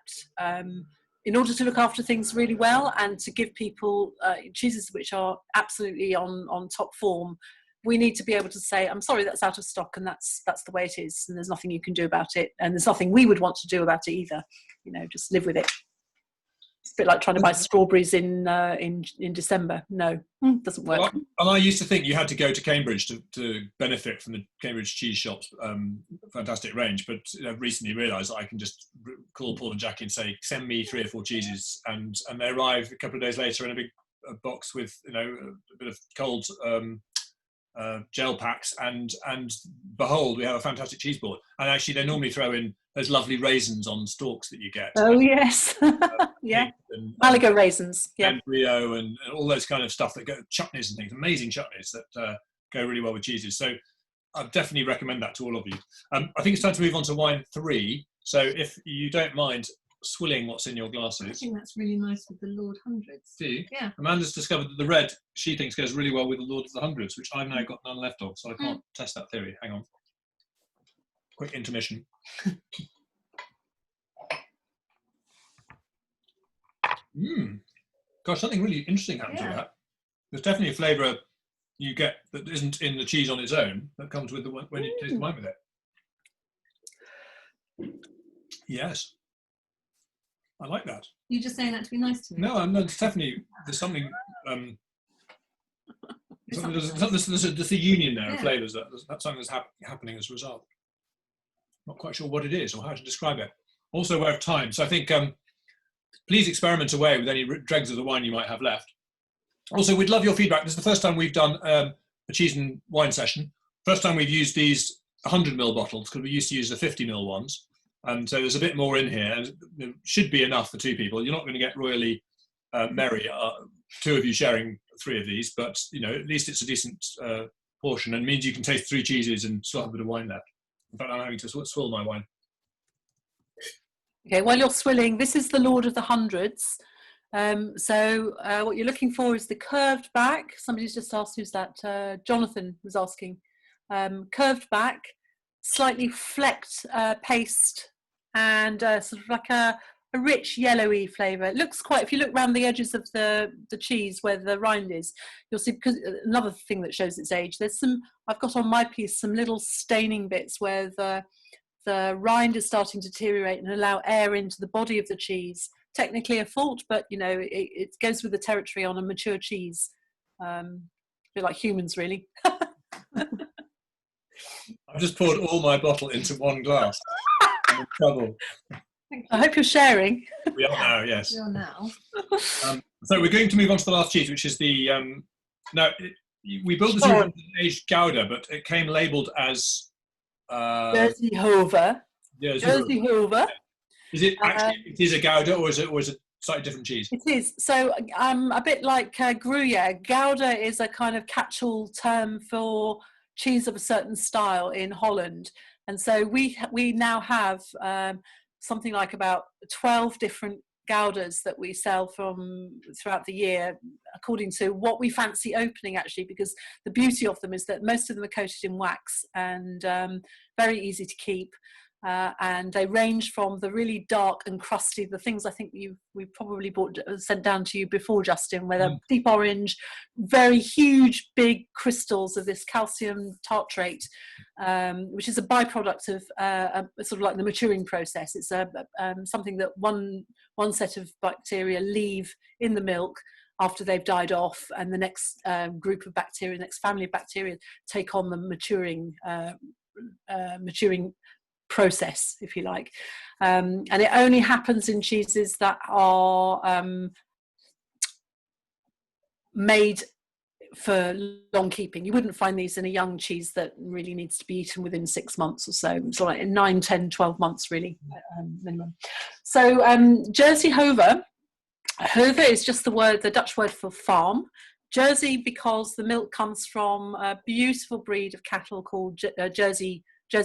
[SPEAKER 2] in order to look after things really well and to give people cheeses which are absolutely on top form, we need to be able to say, I'm sorry, that's out of stock, and that's the way it is, and there's nothing you can do about it, and there's nothing we would want to do about it either. You know, just live with it. It's a bit like trying to buy strawberries in December. No, doesn't work.
[SPEAKER 1] Well, and I used to think you had to go to Cambridge to benefit from the Cambridge cheese shops, fantastic range. But I've recently realised that I can just call Paul and Jacky and say, send me 3 or 4 cheeses, and they arrive a couple of days later in a big box with, you know, a bit of cold gel packs, and behold, we have a fantastic cheese board. And actually, they normally throw in those lovely raisins on stalks that you get.
[SPEAKER 2] Oh yes, yeah, Malaga raisins, yeah,
[SPEAKER 1] and Brio and all those kind of stuff that go, chutneys and things, amazing chutneys that go really well with cheeses. So I definitely recommend that to all of you. I think it's time to move on to wine 3. So if you don't mind swilling what's in your glasses.
[SPEAKER 3] I think that's really nice with the Lord Hundreds.
[SPEAKER 1] Do you?
[SPEAKER 3] Yeah.
[SPEAKER 1] Amanda's discovered that the red, she thinks, goes really well with the Lord of the Hundreds, which I've now got none left of, so I can't test that theory. Hang on. Quick intermission. Gosh, something really interesting happened to that. There's definitely a flavour you get that isn't in the cheese on its own, that comes with the when you taste the wine with it. Yes. I like that.
[SPEAKER 3] You're just saying that to be nice to me?
[SPEAKER 1] No, it's definitely, there's something, there's a union there of flavours, that's something that's happening as a result. Not quite sure what it is or how to describe it. Also aware of time, so I think please experiment away with any dregs of the wine you might have left. Also, we'd love your feedback. This is the first time we've done a cheese and wine session. First time we've used these 100ml bottles, because we used to use the 50ml ones. And so there's a bit more in here, and there should be enough for 2 people. You're not going to get royally merry, 2 of you sharing 3 of these, but you know, at least it's a decent portion, and means you can taste 3 cheeses and still have a bit of wine left. In fact, I'm having to swill my wine.
[SPEAKER 2] Okay, while you're swilling, this is the Lord of the Hundreds. So what you're looking for is the curved back. Somebody's just asked, who's that? Jonathan was asking. Curved back, slightly flecked paste, and sort of like a rich yellowy flavour. It looks quite, if you look around the edges of the cheese where the rind is, you'll see, because another thing that shows its age, there's some, I've got on my piece some little staining bits where the rind is starting to deteriorate and allow air into the body of the cheese. Technically a fault, but you know, it goes with the territory on a mature cheese. A bit like humans, really.
[SPEAKER 1] I've just poured all my bottle into one glass. I'm in trouble.
[SPEAKER 2] I hope you're sharing.
[SPEAKER 1] We are now, yes.
[SPEAKER 3] We are now.
[SPEAKER 1] So we're going to move on to the last cheese, which is the we built this in aged Gouda, but it came labelled as
[SPEAKER 2] Jersey Hover.
[SPEAKER 1] Jersey Hover. Is it actually it is a Gouda, or is it slightly different cheese?
[SPEAKER 2] It is. So a bit like Gruyere. Gouda is a kind of catch-all term for cheese of a certain style in Holland, and so we now have something like about 12 different Goudas that we sell from throughout the year, according to what we fancy opening, actually, because the beauty of them is that most of them are coated in wax and very easy to keep. And they range from the really dark and crusty, the things I think we probably sent down to you before, Justin, where they're deep orange, very huge, big crystals of this calcium tartrate, which is a byproduct of sort of like the maturing process. It's something that one set of bacteria leave in the milk after they've died off, and the next group of bacteria, the next family of bacteria, take on the maturing process, if you like, and it only happens in cheeses that are made for long keeping. You wouldn't find these in a young cheese that really needs to be eaten within 6 months or so. So like 9, 10, 12 months really minimum. So Jersey Hover is just the Dutch word for farm. Jersey, because the milk comes from a beautiful breed of cattle called Jersey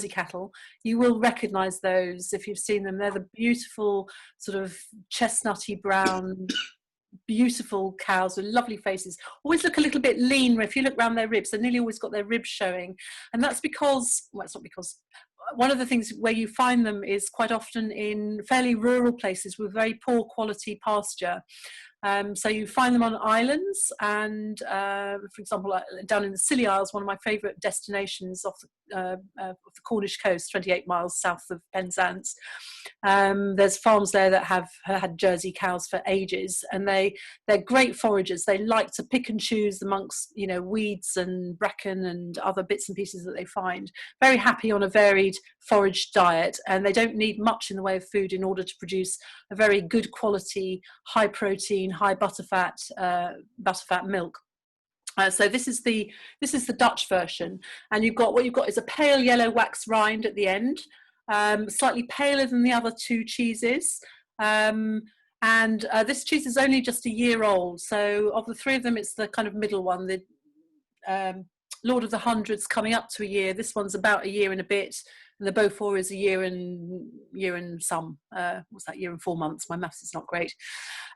[SPEAKER 2] cattle. You will recognise those if you've seen them. They're the beautiful sort of chestnutty brown, beautiful cows with lovely faces. Always look a little bit lean. If you look around their ribs, they've nearly always got their ribs showing. And that's because, well, it's not because, one of the things where you find them is quite often in fairly rural places with very poor quality pasture. So you find them on islands, and for example, down in the Scilly Isles, one of my favourite destinations off the Cornish coast, 28 miles south of Penzance. There's farms there that have had Jersey cows for ages, and they're great foragers. They like to pick and choose amongst, you know, weeds and bracken and other bits and pieces that they find. Very happy on a varied forage diet, and they don't need much in the way of food in order to produce a very good quality, high protein, high butterfat milk. So this is the Dutch version, and what you've got is a pale yellow wax rind at the end, slightly paler than the other two cheeses. And this cheese is only just a year old. So of the three of them, it's the kind of middle one. The Lord of the Hundreds coming up to a year. This one's about a year and a bit, and the Beaufort is a year and some. What's that? Year and 4 months. My maths is not great.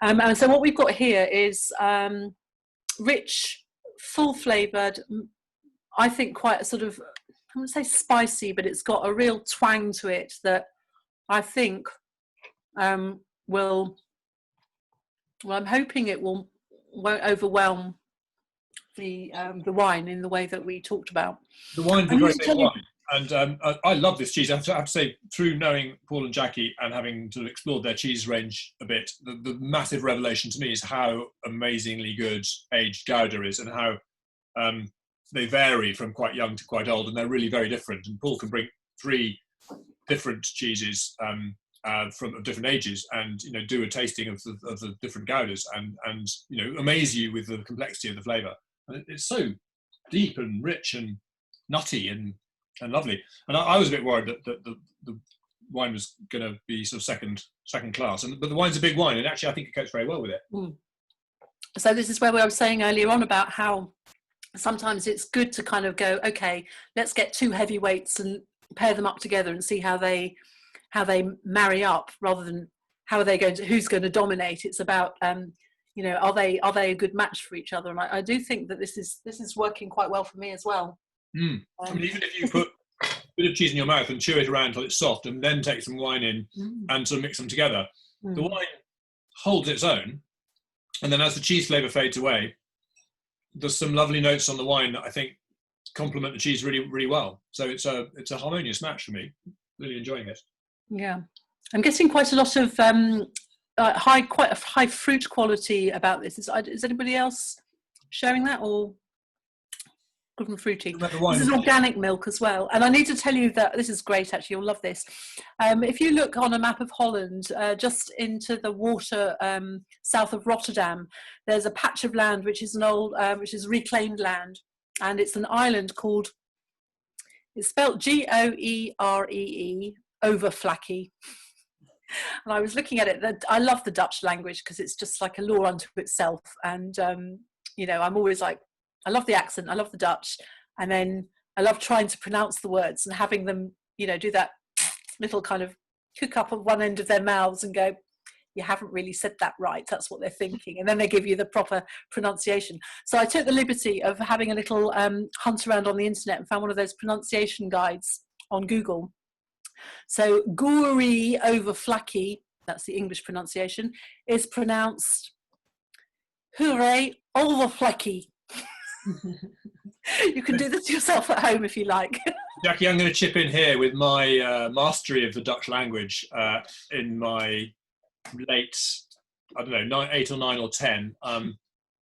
[SPEAKER 2] And so what we've got here is rich, full flavoured. I think quite a sort of, I wouldn't say spicy, but it's got a real twang to it that I think will. Well, I'm hoping it won't overwhelm the wine in the way that we talked about.
[SPEAKER 1] The wine's a very big wine, and I love this cheese. I have to say, through knowing Paul and Jacky and having sort of explored their cheese range a bit, the massive revelation to me is how amazingly good aged Gouda is, and how they vary from quite young to quite old, and they're really very different. And Paul can bring 3 different cheeses from different ages, and do a tasting of the different Goudas, and amaze you with the complexity of the flavour. It's so deep and rich and nutty and lovely. And I was a bit worried that the wine was going to be sort of second class, but the wine's a big wine, and actually I think it copes very well with it.
[SPEAKER 2] So this is where I was saying earlier on about how sometimes it's good to kind of go, okay, let's get 2 heavyweights and pair them up together and see how they marry up, rather than who's going to dominate. It's about are they a good match for each other? And I do think that this is working quite well for me as well.
[SPEAKER 1] I mean, even if you put a bit of cheese in your mouth and chew it around until it's soft, and then take some wine in and sort of mix them together, the wine holds its own, and then as the cheese flavour fades away, there's some lovely notes on the wine that I think complement the cheese really, really well. So it's a harmonious match for me. Really enjoying it. Yeah,
[SPEAKER 2] I'm getting quite a lot of quite a high fruit quality about this. Is anybody else showing that, or good and fruity? This is organic milk as well, and I need to tell you that this is great. Actually, you'll love this. If you look on a map of Holland, just into the water south of Rotterdam, there's a patch of land which is which is reclaimed land, and it's an island called. It's spelled Goeree, Overflacky. And I was looking at it. I love the Dutch language because it's just like a law unto itself. And I'm always like, I love the accent, I love the Dutch, and then I love trying to pronounce the words and having them, do that little kind of hook up on one end of their mouths and go, you haven't really said that right. That's what they're thinking. And then they give you the proper pronunciation. So I took the liberty of having a little hunt around on the internet and found one of those pronunciation guides on Google. So Goeree Overflacky, that's the English pronunciation, is pronounced Hooray Overflacky. You can do this yourself at home if you like.
[SPEAKER 1] Jacky, I'm going to chip in here with my mastery of the Dutch language in my late, 8 or 9 or 10.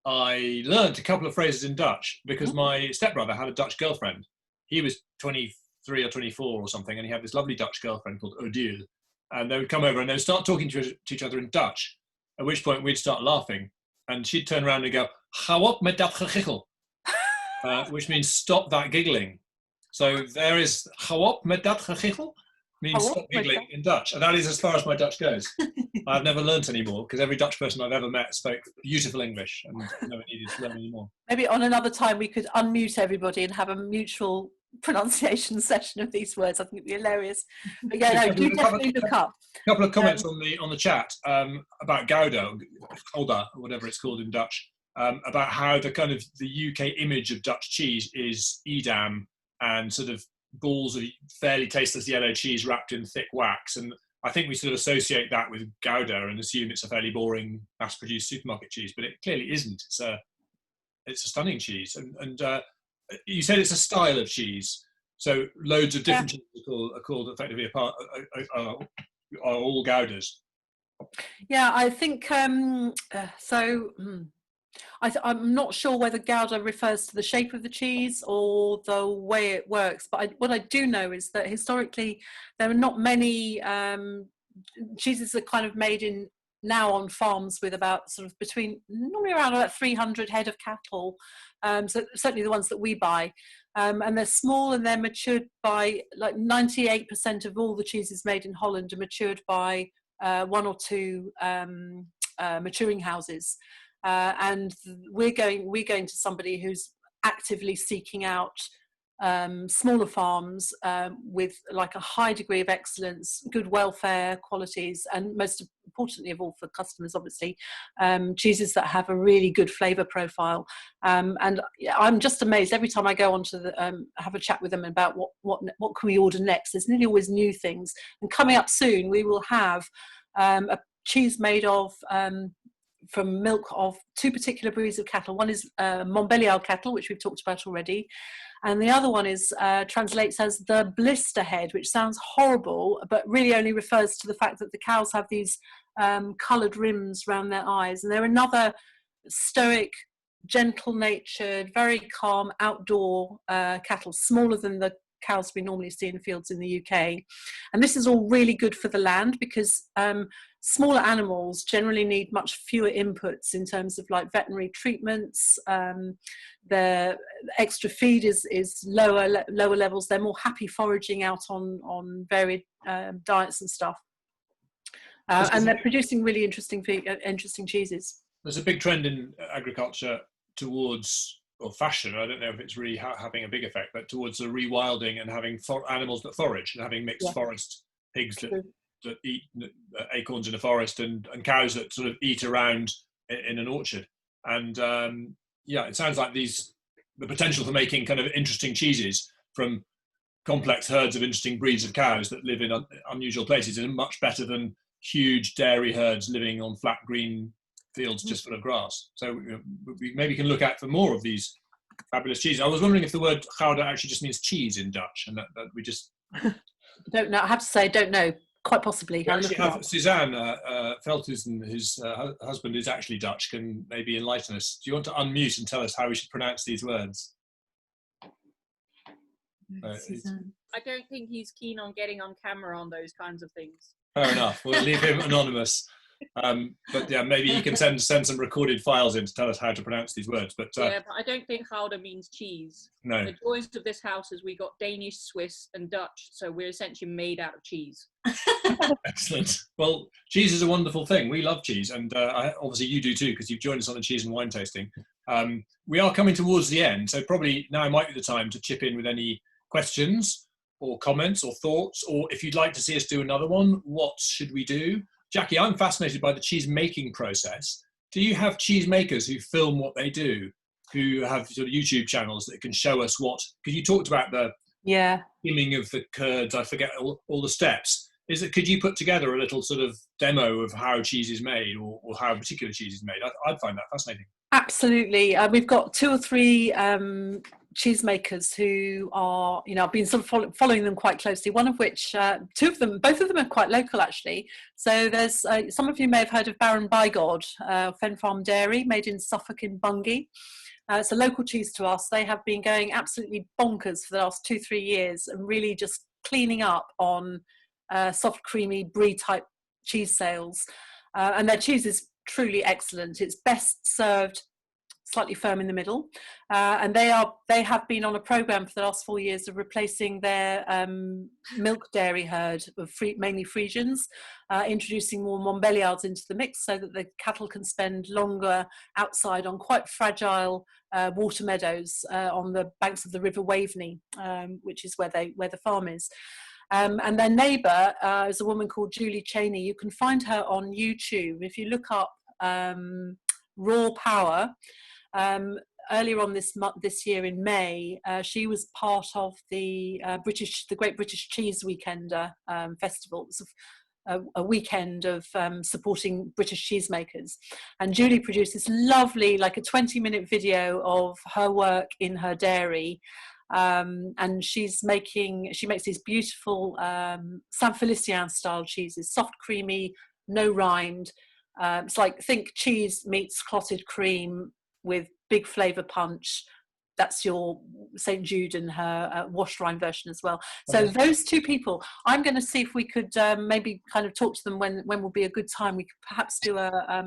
[SPEAKER 1] I learned a couple of phrases in Dutch because my stepbrother had a Dutch girlfriend. He was 23 or 24 or something, and he had this lovely Dutch girlfriend called Odile. And they would come over and they would start talking to each other in Dutch, at which point we'd start laughing. And she'd turn around and go, hou op met dat gegiggel, which means stop that giggling. So there is hou op met dat gegiggel. means
[SPEAKER 2] Oh,
[SPEAKER 1] stop giggling in Dutch, and that is as far as my Dutch goes. I've never learnt any more because every Dutch person I've ever met spoke beautiful English, and I never needed to learn any more.
[SPEAKER 2] Maybe on another time we could unmute everybody and have a mutual pronunciation session of these words. I think it'd be hilarious. But yeah, no, do definitely look up.
[SPEAKER 1] A couple of comments on the chat about Gouda, or whatever it's called in Dutch, about how the kind of the UK image of Dutch cheese is Edam and sort of balls of fairly tasteless yellow cheese wrapped in thick wax, and I think we sort of associate that with Gouda and assume it's a fairly boring mass-produced supermarket cheese, but it clearly isn't. It's a stunning cheese, and you said it's a style of cheese, so loads of different cheeses are called effectively are all Goudas.
[SPEAKER 2] Yeah, I think I'm not sure whether Gouda refers to the shape of the cheese or the way it works, but what I do know is that historically there are not many cheeses that kind of made in now on farms with about sort of normally around about 300 head of cattle, so certainly the ones that we buy, and they're small and they're matured by, like 98% of all the cheeses made in Holland are matured by one or two maturing houses. And we're going to somebody who's actively seeking out smaller farms with like a high degree of excellence, good welfare qualities, and most importantly of all for customers, obviously, cheeses that have a really good flavour profile. And I'm just amazed every time I go on to have a chat with them about what can we order next. There's nearly always new things. And coming up soon, we will have a cheese made of from milk of two particular breeds of cattle. One is Montbéliard cattle, which we've talked about already, and the other one is translates as the blister head, which sounds horrible, but really only refers to the fact that the cows have these coloured rims around their eyes. And they're another stoic, gentle-natured, very calm outdoor cattle, smaller than the cows we normally see in fields in the UK. And this is all really good for the land because smaller animals generally need much fewer inputs in terms of like veterinary treatments. The extra feed is lower levels. They're more happy foraging out on varied diets and stuff. And they're producing really interesting cheeses.
[SPEAKER 1] There's a big trend in agriculture towards, or fashion, I don't know if it's really having a big effect, but towards the rewilding and having animals that forage and having mixed forest pigs that eat acorns in a forest and cows that sort of eat around in an orchard. And it sounds like the potential for making kind of interesting cheeses from complex herds of interesting breeds of cows that live in unusual places is much better than huge dairy herds living on flat green fields just full of grass. So we maybe can look out for more of these fabulous cheeses. I was wondering if the word Gouda actually just means cheese in Dutch, and that we just
[SPEAKER 2] don't know. I have to say, don't know. Quite possibly.
[SPEAKER 1] We actually have Suzanne Veldhuizen, whose husband is actually Dutch, can maybe enlighten us. Do you want to unmute and tell us how we should pronounce these words?
[SPEAKER 4] I don't think he's keen on getting on camera on those kinds of things.
[SPEAKER 1] Fair enough. We'll leave him anonymous. But yeah, maybe he can send some recorded files in to tell us how to pronounce these words. But
[SPEAKER 4] but I don't think Gouda means cheese.
[SPEAKER 1] No.
[SPEAKER 4] The joys of this house is we got Danish, Swiss, and Dutch, so we're essentially made out of cheese.
[SPEAKER 1] Excellent. Well, cheese is a wonderful thing. We love cheese, and obviously you do too, because you've joined us on a cheese and wine tasting. We are coming towards the end, so probably now might be the time to chip in with any questions or comments or thoughts, or if you'd like to see us do another one, what should we do? Jacky, I'm fascinated by the cheese making process. Do you have cheese makers who film what they do, who have sort of YouTube channels that can show us what, because you talked about the skimming of the curds, I forget all the steps. Could you put together a little sort of demo of how cheese is made or how a particular cheese is made? I'd find that fascinating.
[SPEAKER 2] Absolutely. We've got 2 or 3 cheesemakers who are, I've been sort of following them quite closely, one of which, both of them are quite local actually. So there's, some of you may have heard of Baron Bigod, Fen Farm Dairy, made in Suffolk in Bungay. It's a local cheese to us. They have been going absolutely bonkers for the last 2-3 years and really just cleaning up on soft, creamy, brie type cheese sales. And their cheese is truly excellent. It's best served slightly firm in the middle, and they have been on a programme for the last 4 years of replacing their milk dairy herd of mainly Friesians, introducing more Montbéliards into the mix so that the cattle can spend longer outside on quite fragile water meadows on the banks of the River Waveney, which is where the farm is. And their neighbour is a woman called Julie Cheney. You can find her on YouTube if you look up Raw Power. Earlier on this year in May, she was part of the Great British Cheese Weekender Festival. It was a weekend of supporting British cheesemakers, and Julie produced this lovely, like a 20-minute video of her work in her dairy. And she makes these beautiful Saint Félicien style cheeses, soft, creamy, no rind. It's like, think cheese meets clotted cream with big flavour punch. That's your St. Jude and her washed rind version as well. So those two people, I'm going to see if we could maybe kind of talk to them when will be a good time. We could perhaps do a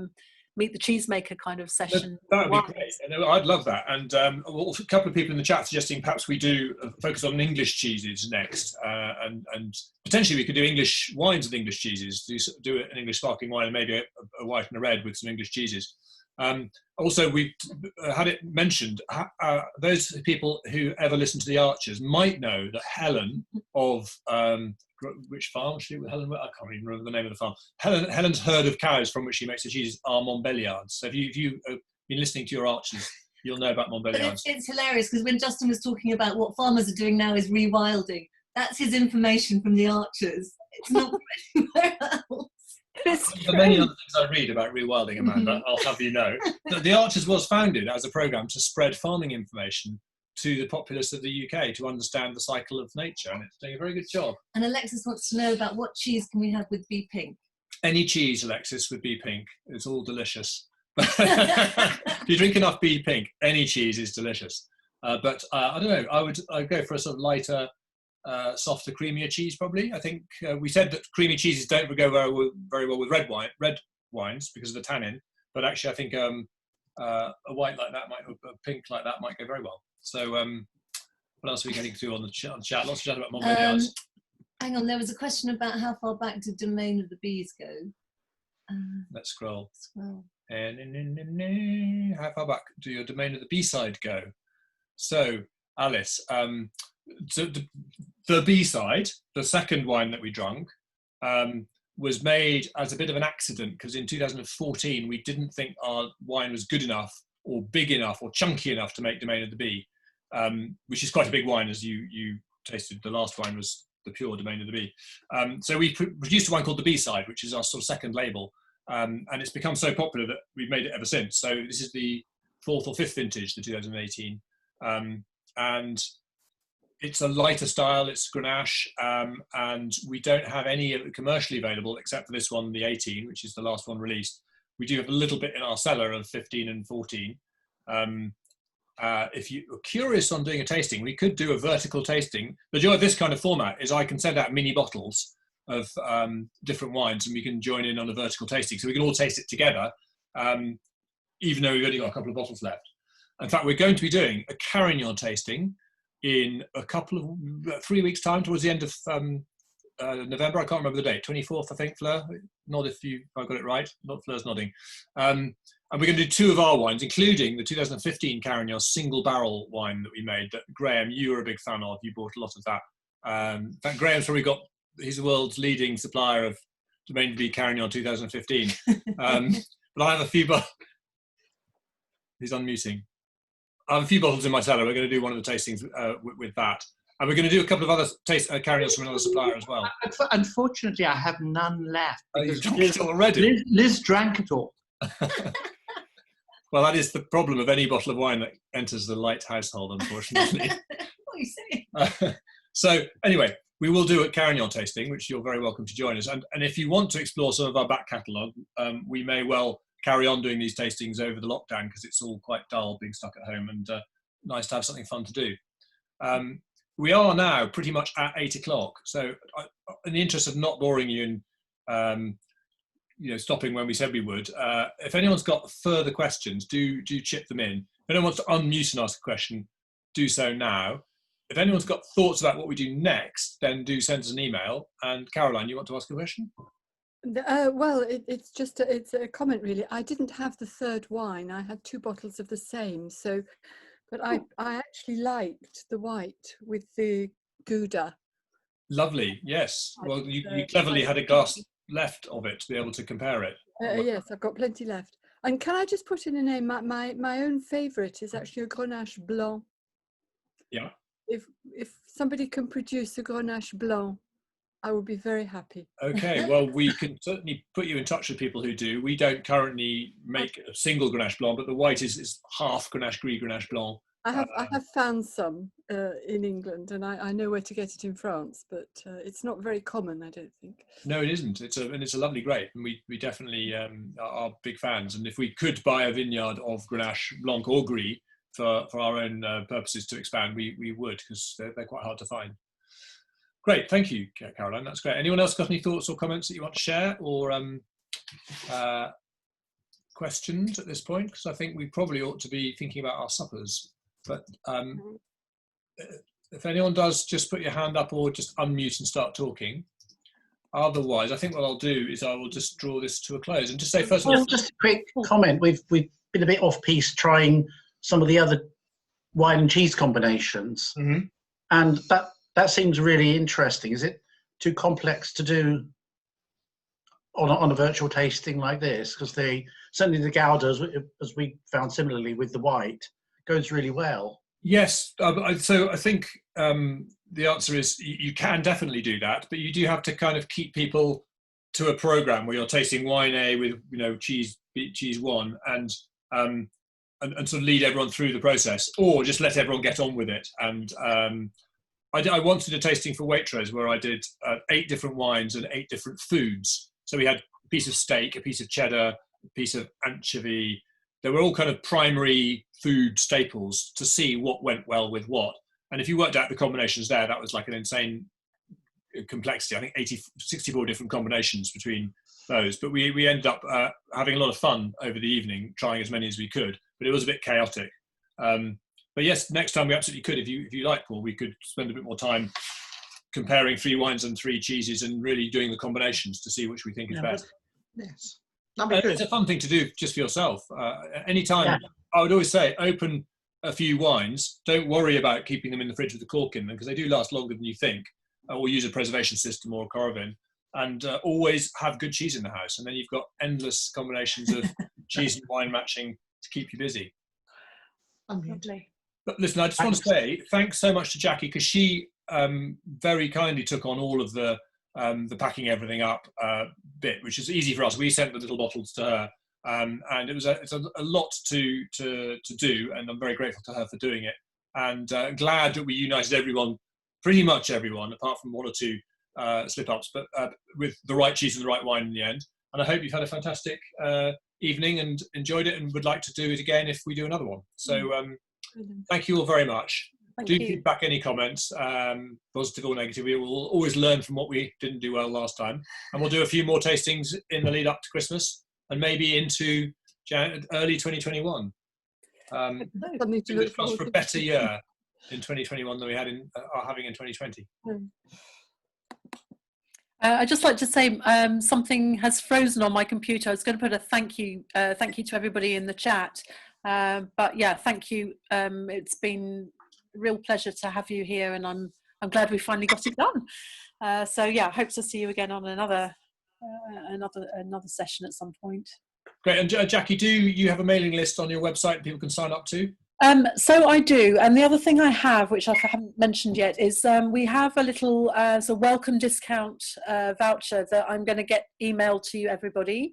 [SPEAKER 2] meet the cheesemaker kind of session.
[SPEAKER 1] That would be great. I'd love that. And a couple of people in the chat suggesting perhaps we do focus on English cheeses next, and potentially we could do English wines with English cheeses. Do an English sparkling wine and maybe a white and a red with some English cheeses. Also, we've had it mentioned, those people who ever listen to the Archers might know that Helen of which farm? Helen, I can't even remember the name of the farm. Helen's herd of cows from which she makes the cheese are Montbéliards. So if you've been listening to your Archers, you'll know about Montbéliards.
[SPEAKER 3] It's hilarious because when Justin was talking about what farmers are doing now is rewilding, that's his information from the Archers. It's not anywhere else.
[SPEAKER 1] There are many other things I read about rewilding, Amanda, I'll have you know. The Archers was founded as a programme to spread farming information to the populace of the UK to understand the cycle of nature, and it's doing a very good job.
[SPEAKER 3] And Alexis wants to know about what cheese can we have with Be Pink?
[SPEAKER 1] Any cheese, Alexis, with Be Pink. It's all delicious. If you drink enough Be Pink, any cheese is delicious. But I don't know, I'd go for a sort of lighter, softer, creamier cheese probably. I think we said that creamy cheeses don't go very well with red wines because of the tannin, but actually I think a white like that a pink like that might go very well. So what else are we getting to on the chat? Lots of chat about Montbéliards.
[SPEAKER 3] Hang on, there was a question about how far back did Domain of the Bees go.
[SPEAKER 1] Let's scroll.
[SPEAKER 3] Well.
[SPEAKER 1] How far back do your Domain of the B-side go? So, Alice, so the B-side, the second wine that we drank, was made as a bit of an accident because in 2014 we didn't think our wine was good enough or big enough or chunky enough to make Domain of the Bee, which is quite a big wine, as you tasted. The last wine was the pure Domain of the Bee. So we produced a wine called the B-side, which is our sort of second label, and it's become so popular that we've made it ever since. So this is the 4th or 5th vintage, the 2018, and it's a lighter style, it's Grenache, and we don't have any commercially available except for this one, the 18, which is the last one released. We do have a little bit in our cellar of 15 and 14. If you're curious on doing a tasting, we could do a vertical tasting. The joy of this kind of format is I can send out mini bottles of different wines and we can join in on a vertical tasting. So we can all taste it together, even though we've only got a couple of bottles left. In fact, we're going to be doing a Carignan tasting in a couple of 3 weeks' time, towards the end of November. I can't remember the date, 24th, I think, Fleur. Nod if I got it right. Not Fleur's nodding. And we're going to do 2 of our wines, including the 2015 Carignan single barrel wine that we made that, Graham, you were a big fan of. You bought a lot of that. In fact, Graham's probably got, he's the world's leading supplier of Domain of the Bee Carignan 2015. But I have a few bottles. He's unmuting. I have a few bottles in my cellar. We're going to do one of the tastings with that. And we're going to do a couple of other Carignans from another supplier as well.
[SPEAKER 5] Unfortunately, I have none left.
[SPEAKER 1] Oh, you've drunk it already?
[SPEAKER 5] Liz drank it all.
[SPEAKER 1] Well, that is the problem of any bottle of wine that enters the Light household, unfortunately.
[SPEAKER 3] What are you saying?
[SPEAKER 1] So anyway, we will do a Carignan tasting, which you're very welcome to join us. And if you want to explore some of our back catalogue, we may well carry on doing these tastings over the lockdown because it's all quite dull being stuck at home, and nice to have something fun to do. We are now pretty much at 8 o'clock. So in the interest of not boring you and stopping when we said we would. If anyone's got further questions, do chip them in. If anyone wants to unmute and ask a question, do so now. If anyone's got thoughts about what we do next, then do send us an email. And Caroline, you want to ask a question?
[SPEAKER 6] Well, it's a comment really. I didn't have the third wine. I had 2 bottles of the same. So, but I actually liked the white with the Gouda.
[SPEAKER 1] Lovely. Yes. Well, you cleverly had a glass left of it to be able to compare it.
[SPEAKER 6] Yes, I've got plenty left. And can I just put in a name? My own favourite is actually a Grenache Blanc.
[SPEAKER 1] Yeah.
[SPEAKER 6] If somebody can produce a Grenache Blanc, I would be very happy.
[SPEAKER 1] Okay, well, we can certainly put you in touch with people who do. We don't currently make a single Grenache Blanc, but the white is half Grenache Gris, Grenache Blanc.
[SPEAKER 6] I have found some in England, and I know where to get it in France, but it's not very common, I don't think.
[SPEAKER 1] No, it isn't. It's a lovely grape, and we definitely are big fans. And if we could buy a vineyard of Grenache Blanc or Gris for our own purposes to expand, we would, because they're quite hard to find. Great, thank you, Caroline. That's great. Anyone else got any thoughts or comments that you want to share, or questions at this point? Because I think we probably ought to be thinking about our suppers. But if anyone does, just put your hand up or just unmute and start talking. Otherwise, I think what I'll do is I will just draw this to a close and just say first of all,
[SPEAKER 5] just a quick comment. We've been a bit off piece trying some of the other wine and cheese combinations, and that seems really interesting. Is it too complex to do on a virtual tasting like this? Because certainly the Gouda, as we found similarly with the white, goes really well.
[SPEAKER 1] Yes, so I think the answer is you can definitely do that, but you do have to kind of keep people to a program where you're tasting wine A with cheese 1 and sort of lead everyone through the process, or just let everyone get on with it. And I once did a tasting for Waitrose where I did 8 different wines and 8 different foods. So we had a piece of steak, a piece of cheddar, a piece of anchovy. They were all kind of primary food staples to see what went well with what. And if you worked out the combinations there, that was like an insane complexity. I think 64 different combinations between those. But we ended up having a lot of fun over the evening, trying as many as we could. But it was a bit chaotic. But yes, next time we absolutely could. If you like, Paul, we could spend a bit more time comparing 3 wines and 3 cheeses and really doing the combinations to see which we think is best.
[SPEAKER 5] Yes. That'd be good.
[SPEAKER 1] It's a fun thing to do just for yourself. Anytime, I would always say, open a few wines. Don't worry about keeping them in the fridge with the cork in them, because they do last longer than you think. Or use a preservation system or a Coravin. And always have good cheese in the house. And then you've got endless combinations of cheese and wine matching to keep you busy.
[SPEAKER 2] Lovely.
[SPEAKER 1] But listen, I just want to say thanks so much to Jacky, because she very kindly took on all of the packing everything up bit, which is easy for us. We sent the little bottles to her, and it's a lot to do, and I'm very grateful to her for doing it. And glad that we united everyone, pretty much everyone, apart from 1 or 2 slip-ups, but with the right cheese and the right wine in the end. And I hope you've had a fantastic evening and enjoyed it, and would like to do it again if we do another one. So thank you all very much.
[SPEAKER 2] Thank
[SPEAKER 1] Do
[SPEAKER 2] you.
[SPEAKER 1] feedback, any comments, positive or negative. We will always learn from what we didn't do well last time. And we'll do a few more tastings in the lead up to Christmas and maybe into early 2021. Fingers crossed for a better year in 2021 than we are having in 2020.
[SPEAKER 2] I'd just like to say something has frozen on my computer. I was going to put a thank you to everybody in the chat. But yeah, thank you. It's been a real pleasure to have you here, and I'm glad we finally got it done. So yeah, hope to see you again on another session at some point.
[SPEAKER 1] Great. And Jacky, do you have a mailing list on your website people can sign up to?
[SPEAKER 2] So I do, and the other thing I have, which I haven't mentioned yet, is we have a little welcome discount voucher that I'm going to get emailed to you, everybody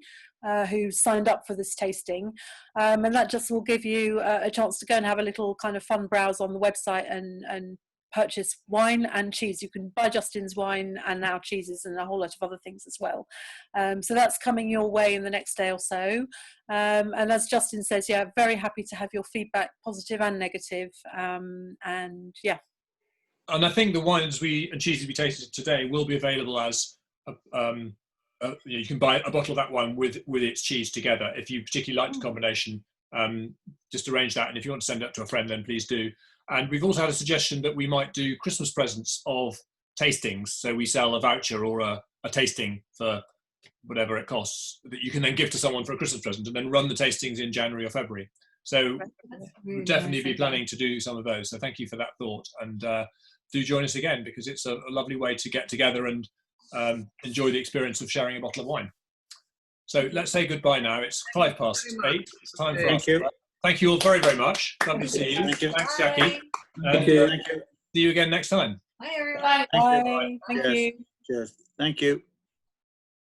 [SPEAKER 2] who signed up for this tasting, and that just will give you a chance to go and have a little kind of fun browse on the website and purchase wine and cheese. You can buy Justin's wine and now cheeses and a whole lot of other things as well. So that's coming your way in the next day or so. And as Justin says, yeah, very happy to have your feedback, positive and negative. And yeah. And
[SPEAKER 1] I think the wines and cheeses we tasted today will be available as you can buy a bottle of that wine with its cheese together. If you particularly like the combination, just arrange that. And if you want to send it to a friend, then please do. And we've also had a suggestion that we might do Christmas presents of tastings. So we sell a voucher or a tasting for whatever it costs that you can then give to someone for a Christmas present, and then run the tastings in January or February. So we'll definitely be planning to do some of those. So thank you for that thought, and do join us again, because it's a lovely way to get together and enjoy the experience of sharing a bottle of wine. So let's say goodbye now. It's 8:05. It's time for us. Thank you all very, very much. Lovely to see you.
[SPEAKER 7] Thank you.
[SPEAKER 1] Thanks, Jacky.
[SPEAKER 7] Thank you.
[SPEAKER 1] See you again next time.
[SPEAKER 3] Bye, everyone.
[SPEAKER 6] Bye. Thank you.
[SPEAKER 7] Cheers. Thank you.